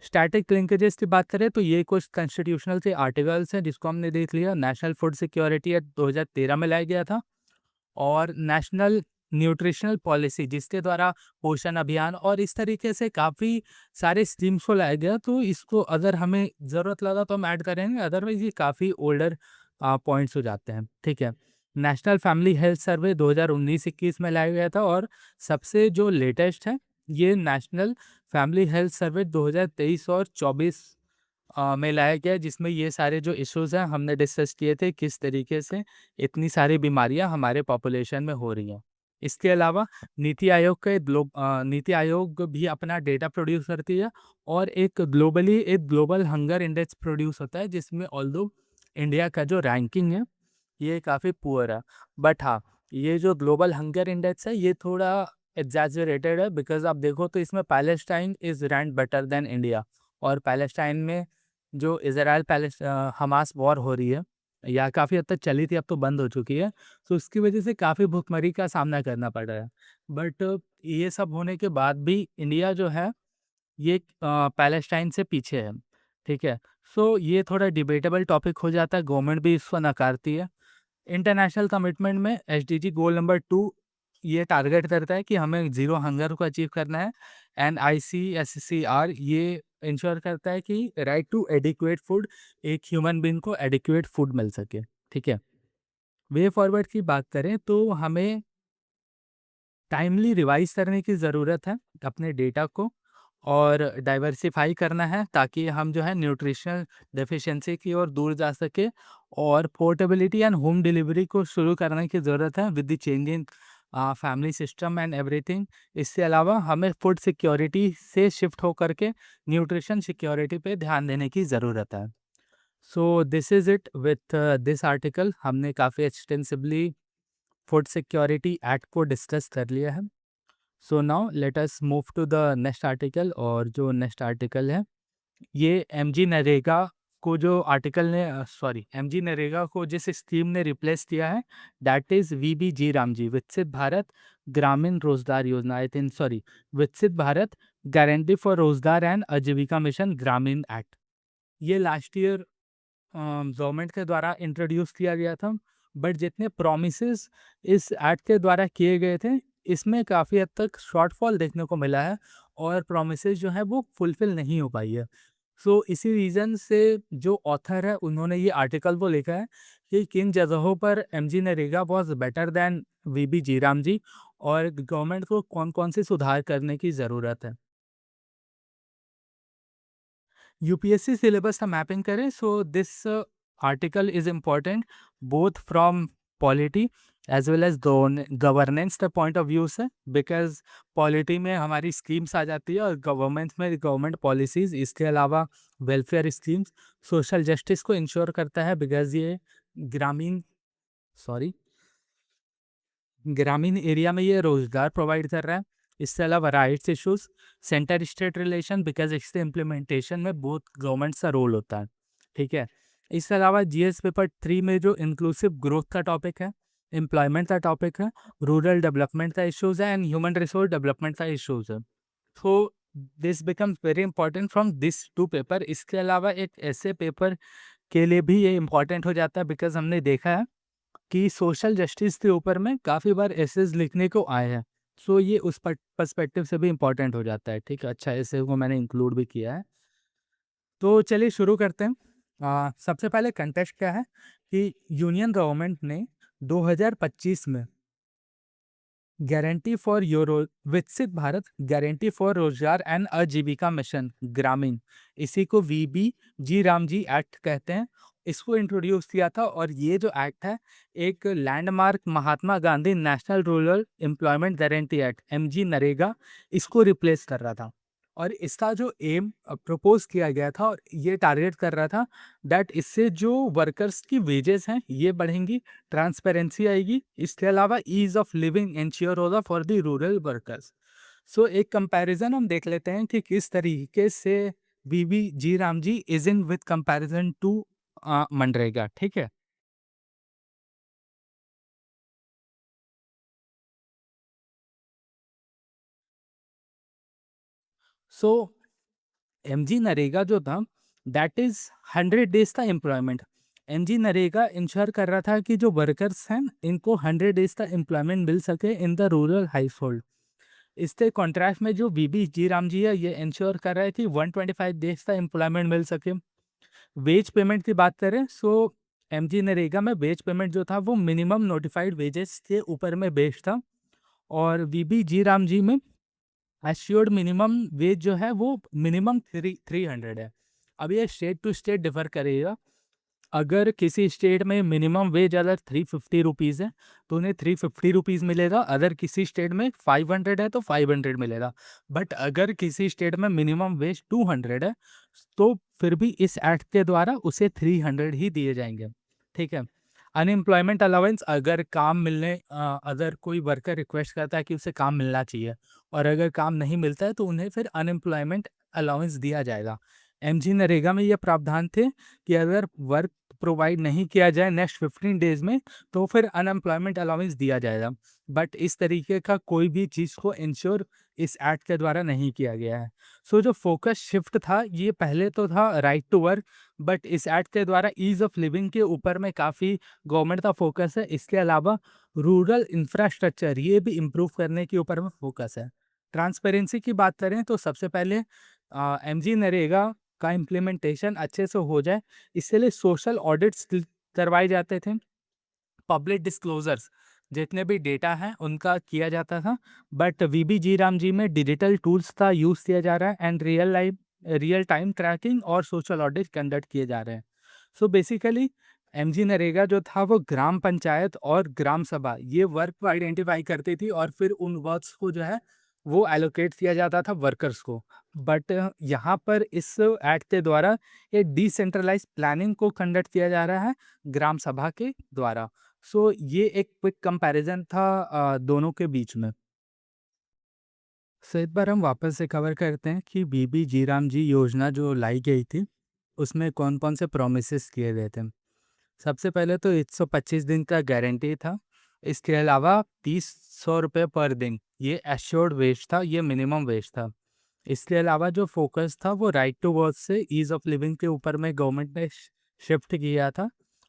[SPEAKER 1] स्टैटिक लिंकेजेस की बात करें तो ये कुछ कॉन्स्टिट्यूशनल से आर्टिकल्स हैं जिसको हमने देख लिया। नेशनल फूड सिक्योरिटी एक्ट 2013 में लाया गया था और नेशनल न्यूट्रिशनल पॉलिसी जिसके द्वारा पोषण अभियान और इस तरीके से काफ़ी सारे स्कीम्स को लाया गया। तो इसको अगर हमें ज़रूरत लगा तो हम ऐड करेंगे, अदरवाइज ये काफ़ी ओल्डर पॉइंट्स हो जाते हैं। ठीक है। नेशनल फैमिली हेल्थ सर्वे 2019-21 में लाया गया था और सबसे जो लेटेस्ट है, ये नेशनल फैमिली हेल्थ सर्वे 2023 और 24 में लाया गया है, जिसमें ये सारे जो इश्यूज़ हैं हमने डिस्कस किए थे, किस तरीके से इतनी सारी बीमारियां हमारे पॉपुलेशन में हो रही हैं। इसके अलावा नीति आयोग भी अपना डेटा प्रोड्यूस करती है और एक ग्लोबल हंगर इंडेक्स प्रोड्यूस होता है, जिसमें ऑल्दो इंडिया का जो रैंकिंग है ये काफ़ी पुअर है। बट हाँ, ये जो ग्लोबल हंगर इंडेक्स है ये थोड़ा एग्जैजरेटेड है, बिकॉज़ आप देखो तो इसमें Palestine is ranked better than India और पैलेस्टाइन में जो हमास वॉर हो रही है या काफ़ी हद तक चली थी, अब तो बंद हो चुकी है। तो उसकी वजह से काफ़ी भुखमरी का सामना करना पड़ रहा है। बट ये सब होने के बाद भी इंडिया जो है ये पैलेस्टाइन से पीछे है। ठीक है। सो ये थोड़ा डिबेटेबल टॉपिक हो जाता है, गवर्नमेंट भी इसको नकारती है। इंटरनेशनल कमिटमेंट में एसडीजी गोल नंबर 2 ये टारगेट करता है कि हमें ज़ीरो हंगर को अचीव करना है एंड आईसीएससीआर ये इंश्योर करता है कि राइट टू एडिक्वेट फूड, एक ह्यूमन बीइंग को एडिक्वेट फूड मिल सके। ठीक है। वे फॉरवर्ड की बात करें तो हमें टाइमली रिवाइज करने की ज़रूरत है अपने डेटा को और डाइवर्सिफाई करना है ताकि हम जो है न्यूट्रिशनल डेफिशिएंसी की ओर दूर जा सके और पोर्टेबिलिटी एंड होम डिलीवरी को शुरू करने की ज़रूरत है with the change in family system and everything. इसके अलावा हमें फूड सिक्योरिटी से शिफ्ट होकर के न्यूट्रिशन सिक्योरिटी पे ध्यान देने की ज़रूरत है। So this is it with this article. हमने काफ़ी एक्सटेंसिवली फूड सिक्योरिटी एक्ट को डिस्कस कर लिया है। So now let us move to the next article और जो नेक्स्ट आर्टिकल है ये एमजी नरेगा को जो आर्टिकल ने सॉरी एमजी नरेगा को जिस स्कीम ने रिप्लेस किया है, दैट इज़ वीबीजी रामजी, विकसित भारत ग्रामीण रोजगार योजना, आई थिंक सॉरी विकसित भारत गारंटी फॉर रोजगार एंड आजीविका मिशन ग्रामीण एक्ट। ये लास्ट ईयर गवर्नमेंट के द्वारा इंट्रोड्यूस किया गया था, बट जितने प्रोमिसेस इस एक्ट के द्वारा किए गए थे इसमें काफ़ी हद तक शॉर्टफॉल देखने को मिला है और प्रोमिसेस जो है वो फुलफ़िल नहीं हो पाई है। सो इसी रीज़न से जो ऑथर है उन्होंने ये आर्टिकल वो लिखा है कि किन जगहों पर MG NREGA was better than VB G RAM G और गवर्नमेंट को कौन-कौन से सुधार करने की ज़रूरत है। यूपीएससी सिलेबस का मैपिंग करें so this article is important both from polity as well as governance the point of view से बिकॉज पॉलिटी में हमारी स्कीम्स आ जाती है और गवर्नमेंट में गवर्नमेंट पॉलिसीज इसके अलावा वेलफेयर स्कीम्स सोशल जस्टिस को इंश्योर करता है बिकॉज ये ग्रामीण सॉरी ग्रामीण एरिया में ये रोजगार प्रोवाइड कर रहा है। इससे अलावा rights issues centre state relation because इसके इम्प्लीमेंटेशन में बहुत गवर्नमेंट का रोल होता है। ठीक है, इसके अलावा जीएस पेपर 3 में जो इंक्लूसिव ग्रोथ का टॉपिक है, एम्प्लॉयमेंट का टॉपिक है, रूरल डेवलपमेंट का इश्यूज है एंड ह्यूमन रिसोर्स डेवलपमेंट का इश्यूज है। So this becomes very important from this to paper. इसके अलावा एक ऐसे पेपर के लिए भी ये इंपॉर्टेंट हो जाता है बिकॉज हमने देखा है कि सोशल जस्टिस के ऊपर में काफ़ी बार एसेज लिखने को आए हैं। सो ये उस पर्सपेक्टिव से भी इम्पोर्टेंट हो जाता है। ठीक है, अच्छा ऐसे को मैंने इंक्लूड भी किया है। तो चलिए शुरू करते हैं। सबसे पहले कंटेक्स्ट क्या है कि यूनियन गवर्नमेंट ने 2025 में गारंटी फॉर यूरो विकसित भारत गारंटी फॉर रोजगार एंड आजीविका मिशन ग्रामीण, इसी को वीबी जी राम जी एक्ट कहते हैं, इसको इंट्रोड्यूस किया था। और ये जो एक्ट है एक landmark Mahatma Gandhi national rural employment guarantee act MG NREGA इसको रिप्लेस कर रहा था। और इसका जो एम प्रपोज किया गया था और ये टारगेट कर रहा था दैट इससे जो वर्कर्स की वेजेस हैं ये बढ़ेंगी, ट्रांसपेरेंसी आएगी, इसके अलावा ईज ऑफ लिविंग इंश्योर होगा फॉर द रूरल वर्कर्स। सो एक कंपैरिजन हम देख लेते हैं कि किस तरीके से VB G RAM G is in with comparison to MNREGA. ठीक है, सो एमजी नरेगा जो था दैट इज 100 डेज का एम्प्लॉयमेंट। एमजी नरेगा इंश्योर कर रहा था कि जो वर्कर्स हैं इनको 100 डेज का एम्प्लॉयमेंट मिल सके in the rural house hold. इसके कॉन्ट्रैक्ट में जो बीबी जी राम जी है ये इंश्योर कर रहा है कि 125 डेज का एम्प्लॉयमेंट मिल सके। वेज पेमेंट की बात करें सो एमजी नरेगा में वेज पेमेंट जो था वो मिनिमम नोटिफाइड वेजेस के ऊपर में बेस्ड था। और बीबी जी राम जी में एश्योर्ड मिनिमम वेज जो है वो मिनिमम 300 है। अब ये स्टेट टू स्टेट डिफर करेगा। अगर किसी स्टेट में मिनिमम वेज अगर 350 रुपीज़ है तो उन्हें 350 रुपीज़ मिलेगा। अगर किसी स्टेट में 500 है तो 500 मिलेगा। बट अगर किसी स्टेट में मिनिमम वेज 200 है तो फिर भी इस एक्ट के द्वारा उसे 300 ही दिए जाएंगे। ठीक है, अनएम्प्लॉयमेंट अलाउंस अगर काम मिलने अगर कोई वर्कर रिक्वेस्ट करता है कि उसे काम मिलना चाहिए और अगर काम नहीं मिलता है तो उन्हें फिर अनएम्प्लॉयमेंट अलाउंस दिया जाएगा। एमजी नरेगा में ये प्रावधान थे कि अगर वर्क प्रोवाइड नहीं किया जाए नेक्स्ट 15 डेज में तो फिर अनएम्प्लॉयमेंट अलाउंस दिया जाएगा। बट इस तरीके का कोई भी चीज़ को इंश्योर इस एक्ट के द्वारा नहीं किया गया है। सो जो फोकस शिफ्ट था ये पहले तो था राइट टू वर्क, बट इस एक्ट के द्वारा ईज ऑफ लिविंग के ऊपर में काफ़ी गवर्नमेंट का फोकस है। इसके अलावा रूरल इंफ्रास्ट्रक्चर ये भी इम्प्रूव करने के ऊपर में फोकस है। ट्रांसपेरेंसी की बात करें तो सबसे पहले एमजी नरेगा का इम्प्लीमेंटेशन अच्छे से हो जाए इसके लिए सोशल ऑडिट्स करवाए जाते थे। पब्लिक डिस्क्लोजर्स जितने भी डेटा हैं उनका किया जाता था। बट वीबी जी राम जी में डिजिटल टूल्स का यूज़ किया जा रहा है एंड रियल टाइम ट्रैकिंग और सोशल ऑडिट कंडक्ट किए जा रहे हैं। सो बेसिकली एमजी नरेगा जो था वो ग्राम पंचायत और ग्राम सभा ये वर्क को आइडेंटिफाई करती थी और फिर उन वर्क्स को जो है वो एलोकेट किया जाता था वर्कर्स को। बट यहाँ पर इस एक्ट के द्वारा ये डिसेंट्रलाइज प्लानिंग को कंडक्ट किया जा रहा है ग्राम सभा के द्वारा। सो ये एक क्विक कंपैरिजन था दोनों के बीच में। सो एक बार हम वापस से कवर करते हैं कि बीबी जी राम जी योजना जो लाई गई थी उसमें कौन कौन से प्रोमिस किए गए थे। सबसे पहले तो 125 दिन का गारंटी था। इसके अलावा 30 रुपये पर दिन ये एश्योर्ड वेज था, ये मिनिमम वेज था। इसके अलावा जो फोकस था वो राइट टू वर्क से ईज ऑफ लिविंग के ऊपर में गवर्नमेंट ने शिफ्ट किया था।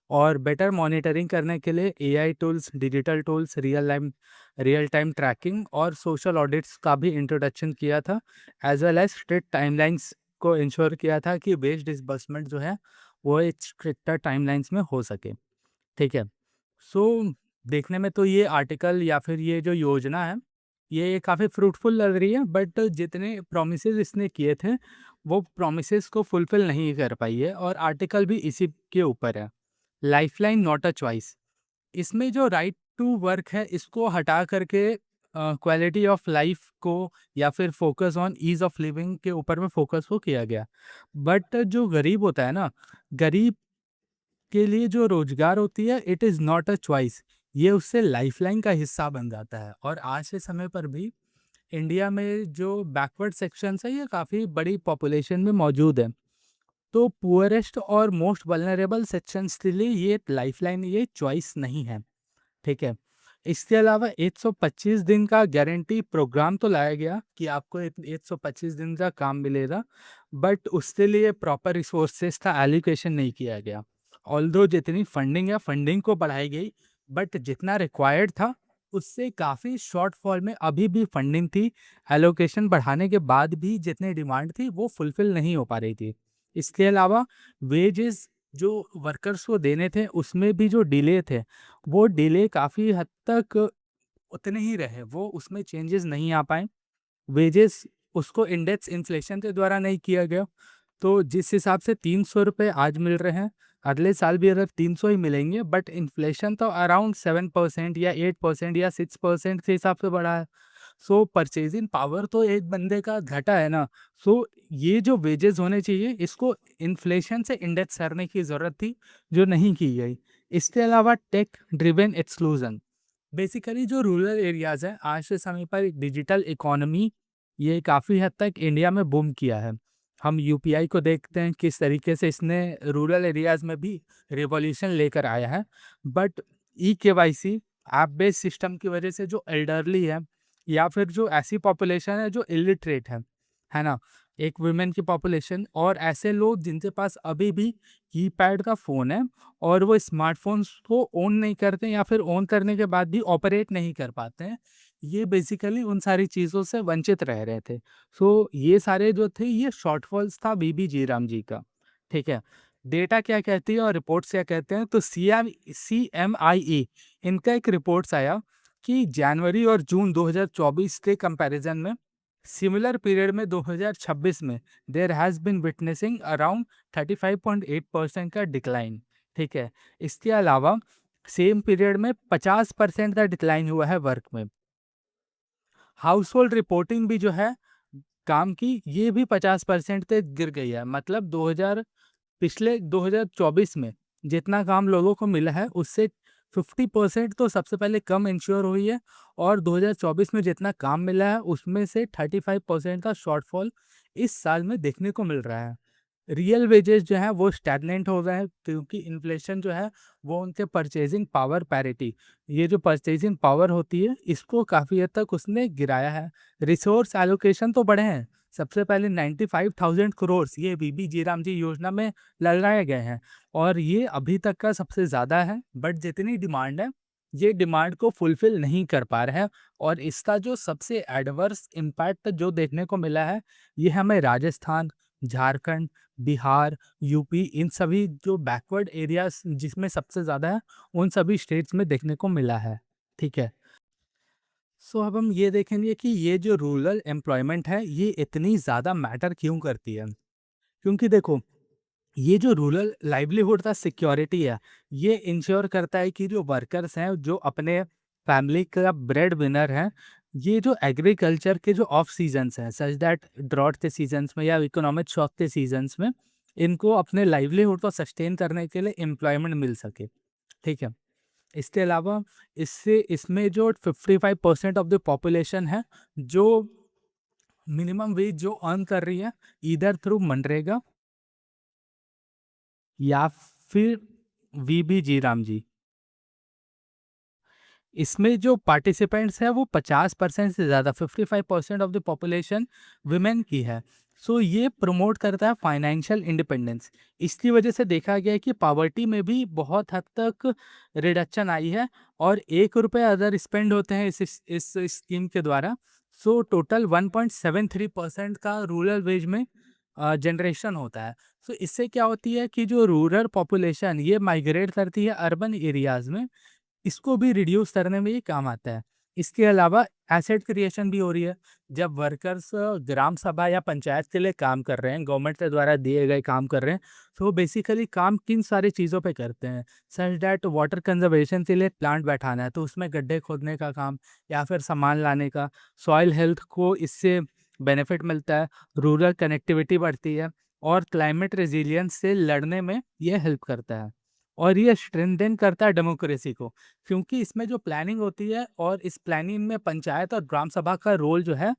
[SPEAKER 1] और बेटर मॉनिटरिंग करने के लिए AI tools, digital tools, real time tracking और सोशल ऑडिट्स का भी इंट्रोडक्शन किया था, as well as strict timelines को इंश्योर किया था कि वेज डिसबर्समेंट जो है वो एक स्ट्रिक्टर टाइमलाइंस में हो सके। ठीक है। सो देखने में तो ये आर्टिकल या फिर ये जो योजना है, ये काफ़ी फ्रूटफुल लग रही है, बट जितने प्रोमिसेस इसने किए थे, वो प्रोमिसेस को फुलफ़िल नहीं कर पाई है और आर्टिकल भी इसी के ऊपर है। Lifeline not a choice. इसमें जो राइट टू वर्क है, इसको हटा करके क्वालिटी ऑफ लाइफ़ को या फिर focus on ease of living के ऊपर में फ़ोकस को किया गया। बट जो गरीब होता है ना, गरीब के लिए जो रोजगार होती है, it is not a choice, ये उससे लाइफलाइन का हिस्सा बन जाता है। और आज के समय पर भी इंडिया में जो बैकवर्ड सेक्शंस है, ये काफ़ी बड़ी पॉपुलेशन में मौजूद है। तो पुअरेस्ट और मोस्ट वल्नरेबल सेक्शंस के लिए ये लाइफलाइन, ये चॉइस नहीं है। ठीक है। इसके अलावा 125 दिन का गारंटी प्रोग्राम तो लाया गया कि आपको 125 दिन का काम मिलेगा, बट उसके लिए प्रॉपर रिसोर्सेज का एलोकेशन नहीं किया गया। ऑल्दो जितनी फंडिंग है, फंडिंग को बढ़ाई गई, बट जितना रिक्वायर्ड था उससे काफ़ी शॉर्टफॉल में अभी भी फंडिंग थी। एलोकेशन बढ़ाने के बाद भी जितनी डिमांड थी वो फुलफिल नहीं हो पा रही थी। इसके अलावा वेजेस जो वर्कर्स को देने थे, उसमें भी जो डिले थे, वो डिले काफ़ी हद तक उतने ही रहे, वो उसमें चेंजेस नहीं आ पाए। वेजेस उसको इंडेक्स इन्फ्लेशन के द्वारा नहीं किया गया, तो जिस हिसाब से 300 रुपये आज मिल रहे हैं, अगले साल भी अगर 300 ही मिलेंगे, बट इन्फ्लेशन तो अराउंड 7% या 8% या 6% के हिसाब से बढ़ा है। सो परचेजिंग पावर तो एक बंदे का घटा है ना। सो ये जो वेजेस होने चाहिए, इसको इन्फ्लेशन से इंडेक्स करने की ज़रूरत थी, जो नहीं की गई। इसके अलावा टेक ड्रिवन एक्सक्लूजन, बेसिकली जो रूरल एरियाज़ हैं, आज के समय पर डिजिटल इकोनॉमी ये काफ़ी हद तक इंडिया में बूम किया है। हम यूपीआई को देखते हैं किस तरीके से इसने रूरल एरियाज़ में भी रिवॉल्यूशन लेकर आया है। But e-KYC app based system की वजह से जो एल्डरली है या फिर जो ऐसी पॉपुलेशन है जो इलिटरेट है ना? एक वुमेन की पॉपुलेशन और ऐसे लोग जिनके पास अभी भी कीपैड का फ़ोन है और वो स्मार्टफ़ोन्स को ओन नहीं करते या फिर ओन करने के बाद भी ऑपरेट नहीं कर पाते हैं। ये बेसिकली उन सारी चीज़ों से वंचित रह रहे थे। सो ये सारे जो थे, ये शॉर्टफॉल्स था बीबी जीराम जी का। ठीक है। डेटा क्या कहती है और रिपोर्ट्स क्या कहते हैं, तो सीएमआईई इनका एक रिपोर्ट्स आया कि जनवरी और जून 2024 के कंपैरिजन में सिमिलर पीरियड में 2026 में there has been witnessing around 35.8% का डिक्लाइन। ठीक है। इसके अलावा सेम पीरियड में 50% का डिक्लाइन हुआ है वर्क में। हाउसहोल्ड रिपोर्टिंग भी जो है काम की, ये भी 50% तक गिर गई है। मतलब 2000 पिछले 2024 में जितना काम लोगों को मिला है, उससे 50% तो सबसे पहले कम इंश्योर हुई है और 2024 में जितना काम मिला है उसमें से 35% का शॉर्टफॉल इस साल में देखने को मिल रहा है। रियल वेजेस जो है वो स्टैग्नेंट हो गए हैं, क्योंकि इन्फ्लेशन जो है वो उनके परचेजिंग पावर पैरिटी, ये जो परचेजिंग पावर होती है, इसको काफ़ी हद तक उसने गिराया है। रिसोर्स एलोकेशन तो बढ़े हैं, सबसे पहले 95,000 करोड़ ये बीबी जीराम जी योजना में लगाए गए हैं और ये अभी तक का सबसे ज़्यादा है। बट जितनी डिमांड है, ये डिमांड को फुलफिल नहीं कर पा रहे हैं और इसका जो सबसे एडवर्स इम्पैक्ट जो देखने को मिला है, ये हमें राजस्थान, झारखंड, बिहार, यूपी, इन सभी जो बैकवर्ड एरियाज़ जिसमें सबसे ज़्यादा है, उन सभी स्टेट्स में देखने को मिला है। ठीक है। सो अब हम ये देखेंगे कि ये जो रूरल एम्प्लॉयमेंट है, ये इतनी ज़्यादा मैटर क्यों करती है? क्योंकि देखो, ये जो रूरल लाइवलीहुड का सिक्योरिटी है, ये इंश्योर करता है कि जो वर्कर्स हैं, जो अपने फैमिली का ब्रेड विनर हैं, ये जो एग्रीकल्चर के जो ऑफ सीजन्स हैं, सच दैट ड्रॉट के सीजन्स में या इकोनॉमिक शॉक के सीजन्स में, इनको अपने लाइवलीहुड को सस्टेन करने के लिए एम्प्लॉयमेंट मिल सके। ठीक है। इसके अलावा इससे इसमें जो 55% ऑफ द पॉपुलेशन है, जो मिनिमम वेज जो अर्न कर रही है, ईदर थ्रू मनरेगा या फिर वीबी जीराम जी। इसमें जो पार्टिसिपेंट्स हैं वो 50% से ज़्यादा 55% ऑफ द पॉपुलेशन वुमेन की है। सो ये प्रमोट करता है फाइनेंशियल इंडिपेंडेंस। इसकी वजह से देखा गया है कि पॉवर्टी में भी बहुत हद तक रिडक्शन आई है। और ₹1 अगर स्पेंड होते हैं इस स्कीम के द्वारा, सो टोटल 1.73% का रूरल वेज में जनरेशन होता है। सो इससे क्या होती है कि जो रूरल पॉपुलेशन ये माइग्रेट करती है अर्बन एरियाज़ में, इसको भी रिड्यूस करने में ये काम आता है। इसके अलावा एसेट क्रिएशन भी हो रही है। जब वर्कर्स ग्राम सभा या पंचायत के लिए काम कर रहे हैं, गवर्नमेंट के द्वारा दिए गए काम कर रहे हैं, तो वो बेसिकली काम किन सारी चीज़ों पे करते हैं, सच दैट वाटर कंजर्वेशन के लिए प्लांट बैठाना है, तो उसमें गड्ढे खोदने का काम या फिर सामान लाने का, सॉइल हेल्थ को इससे बेनिफिट मिलता है, रूरल कनेक्टिविटी बढ़ती है और क्लाइमेट रेजिलियंस से लड़ने में ये हेल्प करता है। और ये स्ट्रेंथन करता है डेमोक्रेसी को, क्योंकि इसमें जो प्लानिंग होती है और इस प्लानिंग में पंचायत और ग्राम सभा का रोल जो है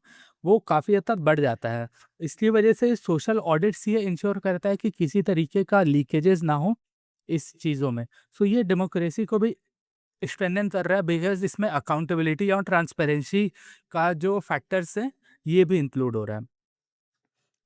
[SPEAKER 1] वो काफ़ी हद तक बढ़ जाता है। इसकी वजह से सोशल ऑडिट्स ये इंश्योर करता है कि किसी तरीके का लीकेजेस ना हो इस चीज़ों में। सो ये डेमोक्रेसी को भी स्ट्रेंथन कर रहा है, बिकॉज़ इसमें अकाउंटेबिलिटी और ट्रांसपेरेंसी का जो फैक्टर्स हैं ये भी इंक्लूड हो रहा है।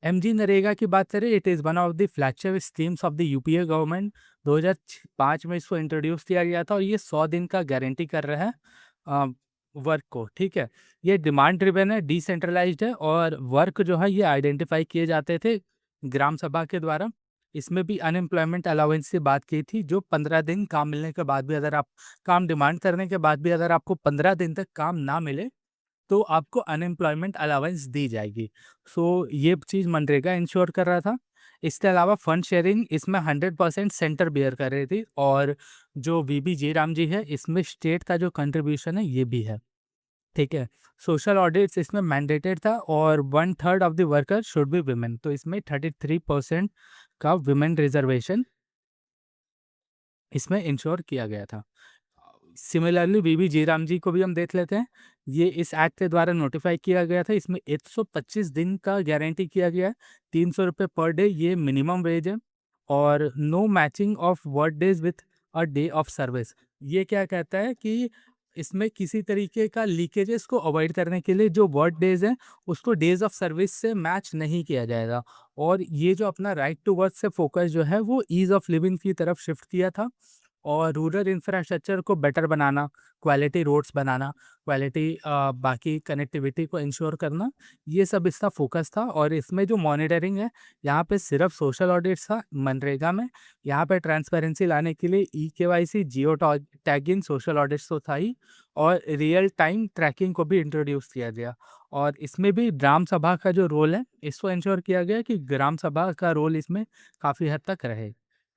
[SPEAKER 1] एमजी नरेगा की बात करें, it is one of the flagship schemes of the UPA government. 2005 में इसको इंट्रोड्यूस किया गया था और ये 100 दिन का गारंटी कर रहा है वर्क को, ठीक है। ये डिमांड ड्रिवन है, डिसेंट्रलाइज्ड है और वर्क जो है ये आइडेंटिफाई किए जाते थे ग्राम सभा के द्वारा। इसमें भी अनएम्प्लॉयमेंट अलाउंस की बात की थी, जो 15 दिन काम मिलने के बाद भी अगर आप काम डिमांड करने के बाद भी अगर आपको 15 दिन तक काम ना मिले तो आपको अनएम्प्लॉयमेंट अलाउंस दी जाएगी। सो ये चीज़ मनरेगा इंश्योर कर रहा था। इसके अलावा फंड शेयरिंग इसमें 100% सेंटर बेयर कर रही थी और जो वीबी जयराम जी है इसमें स्टेट का जो कंट्रीब्यूशन है ये भी है, ठीक है। सोशल ऑडिट्स इसमें मैंडेटेड था और 1/3 of the worker should be women, तो इसमें 33% का वुमेन रिजर्वेशन इसमें इंश्योर किया गया था। सिमिलरली वीवी जयराम जी को भी हम देख लेते हैं। ये इस एक्ट के द्वारा नोटिफाई किया गया था। इसमें 125 दिन का गारंटी किया गया है। ₹300 पर डे ये मिनिमम वेज है और no matching of work days with a day of service. ये क्या कहता है कि इसमें किसी तरीके का लीकेजेस को अवॉइड करने के लिए जो वर्क डेज हैं उसको डेज ऑफ सर्विस से मैच नहीं किया जाएगा। और ये जो अपना राइट टू वर्क से फोकस जो है वो ईज़ ऑफ लिविंग की तरफ शिफ्ट किया था और रूरल इंफ्रास्ट्रक्चर को बेटर बनाना, क्वालिटी रोड्स बनाना, क्वालिटी बाकी कनेक्टिविटी को इंश्योर करना, ये सब इसका फ़ोकस था। और इसमें जो मॉनिटरिंग है, यहाँ पे सिर्फ सोशल ऑडिट्स था मनरेगा में। यहाँ पे ट्रांसपेरेंसी लाने के लिए e-KYC, geo tagging, social audits तो था ही और रियल टाइम ट्रैकिंग को भी इंट्रोड्यूस किया गया। और इसमें भी ग्राम सभा का जो रोल है, इसको इंश्योर किया गया कि ग्राम सभा का रोल इसमें काफ़ी हद तक रहे,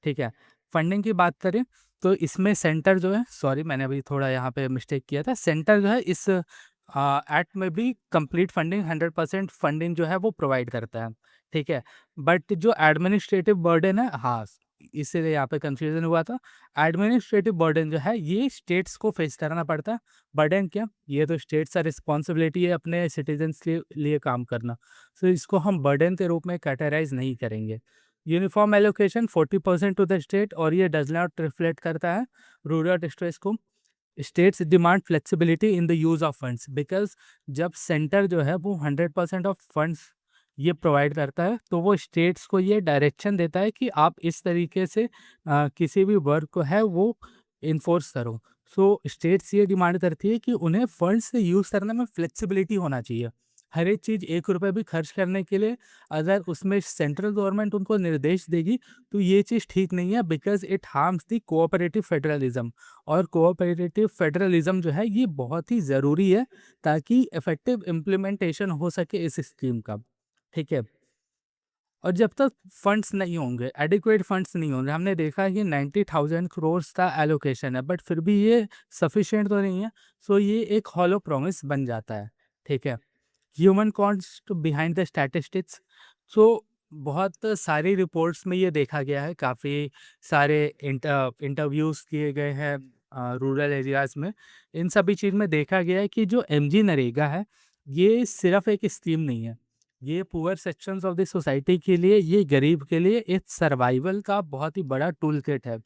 [SPEAKER 1] ठीक है। फंडिंग की बात करें तो इसमें सेंटर जो है, सॉरी मैंने अभी थोड़ा यहाँ पे मिस्टेक किया था, सेंटर जो है इस एक्ट में भी कंप्लीट फंडिंग 100% फंडिंग जो है वो प्रोवाइड करता है, ठीक है। बट जो एडमिनिस्ट्रेटिव बर्डन है, हाँ, इसीलिए यहाँ पे कंफ्यूजन हुआ था। एडमिनिस्ट्रेटिव बर्डन जो है ये स्टेट्स को फेस करना पड़ता है। बर्डन क्या, ये तो स्टेट्स का रिस्पॉन्सिबिलिटी है अपने सिटीजन्स के लिए काम करना, सो इसको हम बर्डन के रूप में कैटेगराइज नहीं करेंगे। Uniform allocation 40% to the state और ये डज नॉट रिफ्लेक्ट करता है रूरल डिस्ट्रेस को। States demand flexibility in the use of funds, because जब सेंटर जो है वो 100% ऑफ फंड्स ये प्रोवाइड करता है तो वो स्टेट्स को ये डायरेक्शन देता है कि आप इस तरीके से किसी भी वर्क को है वो इन्फोर्स करो। सो स्टेट्स ये डिमांड करती है कि उन्हें फंड्स से यूज़ करने में फ्लेक्सिबिलिटी होना चाहिए। हर एक चीज़ ₹1 भी खर्च करने के लिए अगर उसमें सेंट्रल गवर्नमेंट उनको निर्देश देगी तो ये चीज़ ठीक नहीं है, because it harms the cooperative federalism. और कोऑपरेटिव फेडरलिज्म जो है ये बहुत ही ज़रूरी है ताकि इफेक्टिव इम्प्लीमेंटेशन हो सके इस स्कीम का, ठीक है। और जब तक फंड्स नहीं होंगे, एडिक्वेट फंड्स नहीं होंगे, हमने देखा है कि 90,000 करोड़ का एलोकेशन है बट फिर भी ये सफिशिएंट तो नहीं है। सो ये एक हॉलो प्रॉमिस बन जाता है, ठीक है। Human cost behind the statistics. So बहुत सारी रिपोर्ट्स में ये देखा गया है, काफ़ी सारे इंटरव्यूज़ किए गए हैं रूरल एरियाज़ में। इन सभी चीज़ में देखा गया है कि जो एमजी नरेगा है ये सिर्फ एक स्कीम नहीं है, ये poor sections of the society के लिए, ये गरीब के लिए एक सर्वाइवल का बहुत ही बड़ा टूल किट है।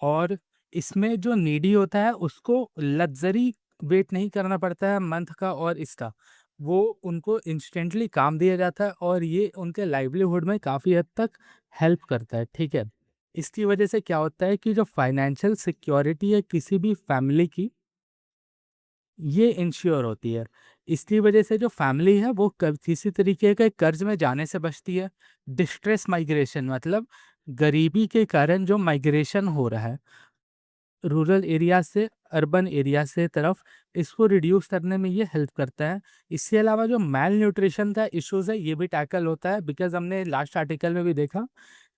[SPEAKER 1] और इसमें जो नीडी होता है उसको लग्ज़री वेट नहीं करना पड़ता है मंथ का और इसका। वो उनको इंस्टेंटली काम दिया जाता है और ये उनके लाइवलीहुड में काफ़ी हद तक हेल्प करता है, ठीक है। इसकी वजह से क्या होता है कि जो फाइनेंशियल सिक्योरिटी है किसी भी फैमिली की, ये इंश्योर होती है। इसकी वजह से जो फैमिली है वो किसी तरीके के कर्ज में जाने से बचती है। डिस्ट्रेस माइग्रेशन मतलब गरीबी के कारण जो माइग्रेशन हो रहा है रूरल एरिया से अर्बन एरिया से तरफ, इसको रिड्यूस करने में ये हेल्प करता है। इसके अलावा जो मैल न्यूट्रिशन का इश्यूज़ है ये भी टैकल होता है, बिकॉज़ हमने लास्ट आर्टिकल में भी देखा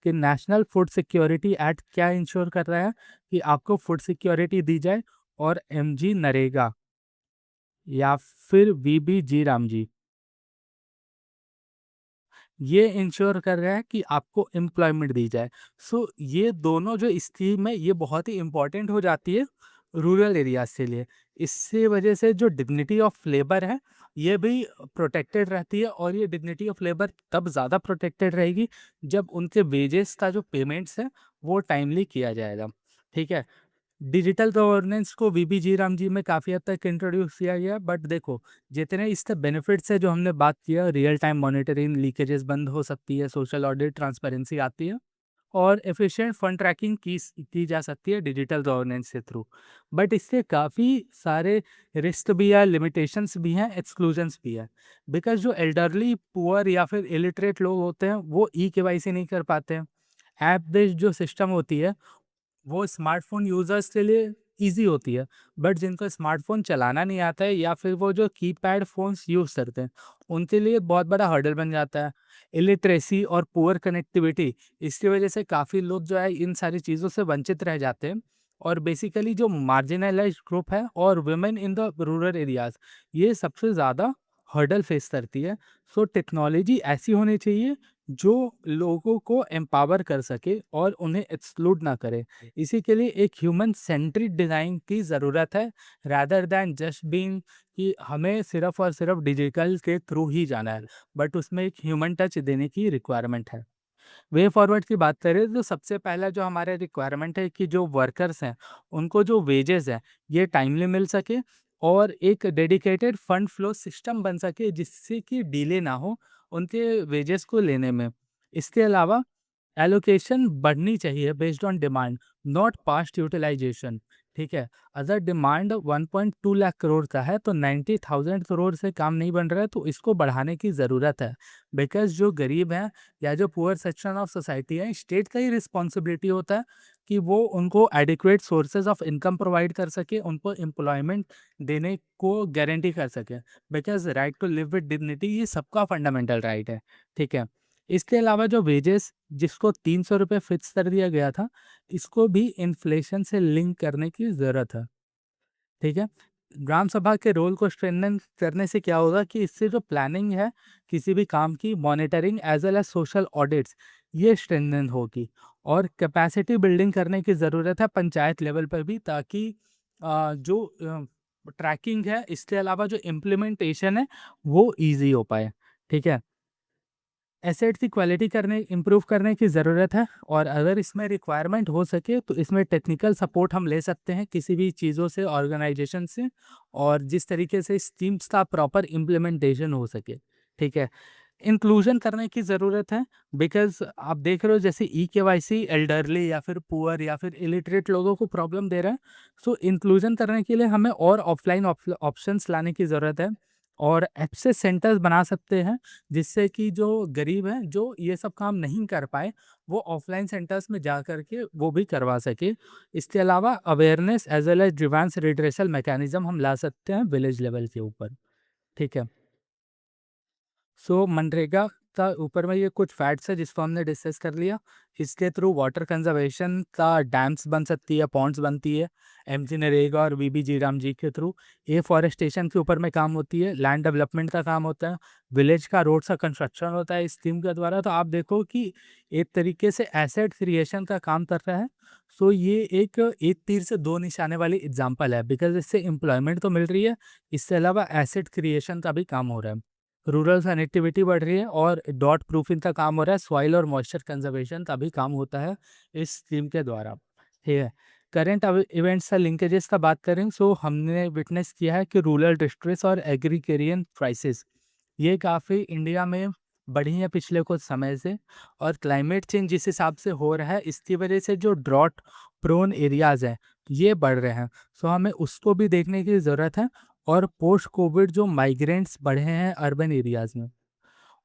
[SPEAKER 1] कि नेशनल फूड सिक्योरिटी एक्ट क्या इंश्योर कर रहा है कि आपको फूड सिक्योरिटी दी जाए, और एमजी नरेगा या फिर वीबीजी रामजी ये इंश्योर कर रहा है कि आपको एम्प्लॉयमेंट दी जाए। सो ये दोनों जो स्कीम है ये बहुत ही इम्पोर्टेंट हो जाती है रूरल एरियाज़ के लिए। इससे वजह से जो डिग्निटी ऑफ लेबर है ये भी प्रोटेक्टेड रहती है, और ये डिग्निटी ऑफ लेबर तब ज़्यादा प्रोटेक्टेड रहेगी जब उनके वेजेस का जो पेमेंट्स है वो टाइमली किया जाएगा, ठीक है। डिजिटल गवर्नेंस को वीबी राम जी में काफ़ी हद तक इंट्रोड्यूस किया गया, बट देखो जितने इसके बेनिफिट्स है जो हमने बात किया, रियल टाइम मॉनिटरिंग, लीकेजेस बंद हो सकती है, सोशल ऑडिट, ट्रांसपेरेंसी आती है, और एफिशिएंट फंड ट्रैकिंग की जा सकती है डिजिटल गवर्नेंस के थ्रू। बट इससे काफ़ी सारे रिस्क भी है, लिमिटेशंस भी हैं, एक्सक्लूजन्स भी है, बिकॉज जो एल्डरली पुअर या फिर इलिटरेट लोग होते हैं वो ई केवाईसी नहीं कर पाते हैं। ऐप बेस्ड जो सिस्टम होती है वो स्मार्टफ़ोन यूज़र्स के लिए ईज़ी होती है, बट जिनको स्मार्टफ़ोन चलाना नहीं आता है या फिर वो जो कीपैड फ़ोन्स यूज़ करते हैं, उनके लिए बहुत बड़ा हर्डल बन जाता है। इलिटरेसी और पुअर कनेक्टिविटी, इसकी वजह से काफ़ी लोग जो है इन सारी चीज़ों से वंचित रह जाते हैं, और बेसिकली जो मार्जिनलाइज़्ड ग्रुप है और women in the rural areas, ये सबसे ज़्यादा हर्डल फेस करती है। सो टेक्नोलॉजी ऐसी होनी चाहिए जो लोगों को एम्पावर कर सके और उन्हें एक्सक्लूड ना करे। इसी के लिए एक ह्यूमन सेंट्रिक डिज़ाइन की ज़रूरत है, रादर दैन जस्ट बीइंग कि हमें सिर्फ़ और सिर्फ़ डिजिटल के थ्रू ही जाना है, बट उसमें एक ह्यूमन टच देने की रिक्वायरमेंट है। वे फॉरवर्ड की बात करें तो सबसे पहला जो हमारा रिक्वायरमेंट है कि जो वर्कर्स हैं, उनको जो वेजेज़ हैं, ये टाइमली मिल सके, और एक डेडिकेटेड फंड फ्लो सिस्टम बन सके जिससे कि डिले ना हो उनके वेजेस को लेने में। इसके अलावा एलोकेशन बढ़नी चाहिए based on demand, not past utilisation, ठीक है। अगर डिमांड 1.2 लाख करोड़ का है तो 90,000 करोड़ से काम नहीं बन रहा है, तो इसको बढ़ाने की ज़रूरत है, बिकॉज जो गरीब हैं या जो पुअर सेक्शन ऑफ सोसाइटी है, स्टेट का ही रिस्पॉन्सिबिलिटी होता है कि वो उनको adequate sources of income provide कर सके, उनको एम्प्लॉयमेंट देने को गारंटी कर सके, because right to live with dignity ये सबका फंडामेंटल राइट है, ठीक है। इसके अलावा जो वेजेस जिसको 300 रुपये फिक्स कर दिया गया था, इसको भी इन्फ्लेशन से लिंक करने की ज़रूरत है, ठीक है। ग्राम सभा के रोल को स्ट्रेंथन करने से क्या होगा कि इससे जो प्लानिंग है किसी भी काम की, monitoring as well as social audits, ये स्ट्रेंथन होगी, और कैपेसिटी बिल्डिंग करने की ज़रूरत है पंचायत लेवल पर भी, ताकि जो ट्रैकिंग है इसके अलावा जो इम्प्लीमेंटेशन है वो ईजी हो पाए, ठीक है। एसेट की क्वालिटी करने इम्प्रूव करने की ज़रूरत है, और अगर इसमें रिक्वायरमेंट हो सके तो इसमें टेक्निकल सपोर्ट हम ले सकते हैं किसी भी चीज़ों से, ऑर्गेनाइजेशन से, और जिस तरीके से स्कीम्स का प्रॉपर इम्प्लीमेंटेशन हो सके, ठीक है। इंक्लूजन करने की ज़रूरत है, बिकॉज़ आप देख रहे हो जैसे ई केवाईसी एल्डरली या फिर पुअर या फिर इलिटरेट लोगों को प्रॉब्लम दे रहा है। सो इंक्लूजन करने के लिए हमें और ऑफलाइन ऑप्शंस लाने की ज़रूरत है, और एक्सेस सेंटर्स बना सकते हैं जिससे कि जो गरीब हैं जो ये सब काम नहीं कर पाए, वो ऑफलाइन सेंटर्स में जा कर के वो भी करवा सके। इसके अलावा awareness as well as grievance redressal mechanism हम ला सकते हैं विलेज लेवल के ऊपर, ठीक है। सो मनरेगा का ऊपर में ये कुछ फैक्ट्स है जिसको हमने डिस्कस कर लिया। इसके थ्रू वाटर कंजर्वेशन का डैम्स बन सकती है, पॉन्ड्स बनती है, एमजी नरेगा और वीबी जी राम जी के थ्रू। ये फॉरेस्टेशन के ऊपर में काम होती है, लैंड डेवलपमेंट का काम होता है, विलेज का रोड्स का कंस्ट्रक्शन होता है इस स्कीम के द्वारा। तो आप देखो कि एक तरीके से एसेट क्रिएशन का काम कर रहा है। सो ये एक तीर से दो निशाने वाली एग्जाम्पल है, बिकॉज इससे एम्प्लॉयमेंट तो मिल रही है, इससे अलावा एसेट क्रिएशन का भी काम हो रहा है, रूरल कनेक्टिविटी बढ़ रही है, और डॉट प्रूफिंग का काम हो रहा है, सॉइल और मॉइस्चर कंजर्वेशन का भी काम होता है इस स्कीम के द्वारा, ठीक है। करंट इवेंट्स का लिंकेजेस का बात करें, सो हमने विटनेस किया है कि रूरल डिस्ट्रेस और एग्रीकेरियन क्राइसिस ये काफ़ी इंडिया में बढ़ी है पिछले कुछ समय से। और क्लाइमेट चेंज जिस हिसाब से हो रहा है, इसकी वजह से जो ड्रॉट प्रोन एरियाज़ हैं ये बढ़ रहे हैं। सो हमें उसको भी देखने की ज़रूरत है। और पोस्ट कोविड जो माइग्रेंट्स बढ़े हैं अर्बन एरियाज़ में,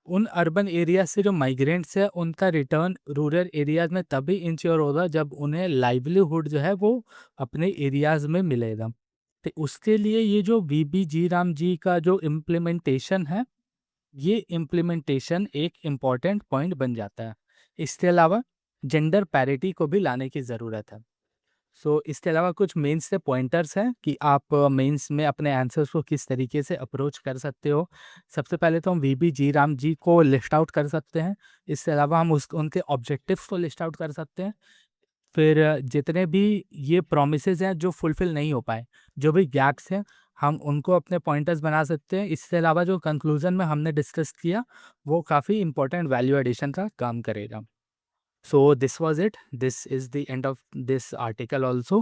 [SPEAKER 1] उन अर्बन एरिया से जो माइग्रेंट्स है उनका रिटर्न रूरल एरियाज में तभी इंश्योर होगा जब उन्हें लाइवलीहुड जो है वो अपने एरियाज में मिलेगा। तो उसके लिए ये जो वीबी जी राम जी का जो इम्प्लीमेंटेशन है, ये इम्प्लीमेंटेशन एक इम्पॉर्टेंट पॉइंट बन जाता है। इसके अलावा जेंडर पैरिटी को भी लाने की ज़रूरत है। सो इसके अलावा कुछ मेंस से पॉइंटर्स हैं कि आप मेंस में अपने आंसर्स को किस तरीके से अप्रोच कर सकते हो। सबसे पहले तो हम वीबी जी राम जी को लिस्ट आउट कर सकते हैं। इसके अलावा हम उनके ऑब्जेक्टिव्स को लिस्ट आउट कर सकते हैं। फिर जितने भी ये प्रोमिसेस हैं जो फुलफिल नहीं हो पाए, जो भी गैप्स हैं, हम उनको अपने पॉइंटर्स बना सकते हैं। इसके अलावा जो कंक्लूजन में हमने डिस्कस किया वो काफ़ी इंपॉर्टेंट वैल्यू एडिशन का काम करेगा। So this was it. This is the end of this article also.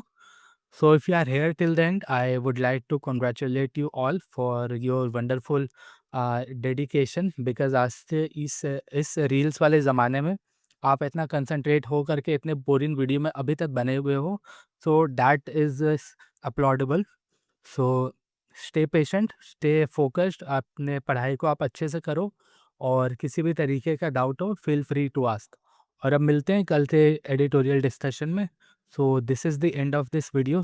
[SPEAKER 1] So if you are here till the end, I would like to congratulate you all for your wonderful dedication, because आज से इस रील्स वाले ज़माने में आप इतना कंसंट्रेट हो करके इतने बोरिंग वीडियो में अभी तक बने हुए हो, so that is applaudable. So stay patient, stay focused, अपने पढ़ाई को आप अच्छे से करो और किसी भी तरीके का डाउट हो फील फ्री टू आस्क। और अब मिलते हैं कल के एडिटोरियल डिस्कशन में। सो this is the end of this video.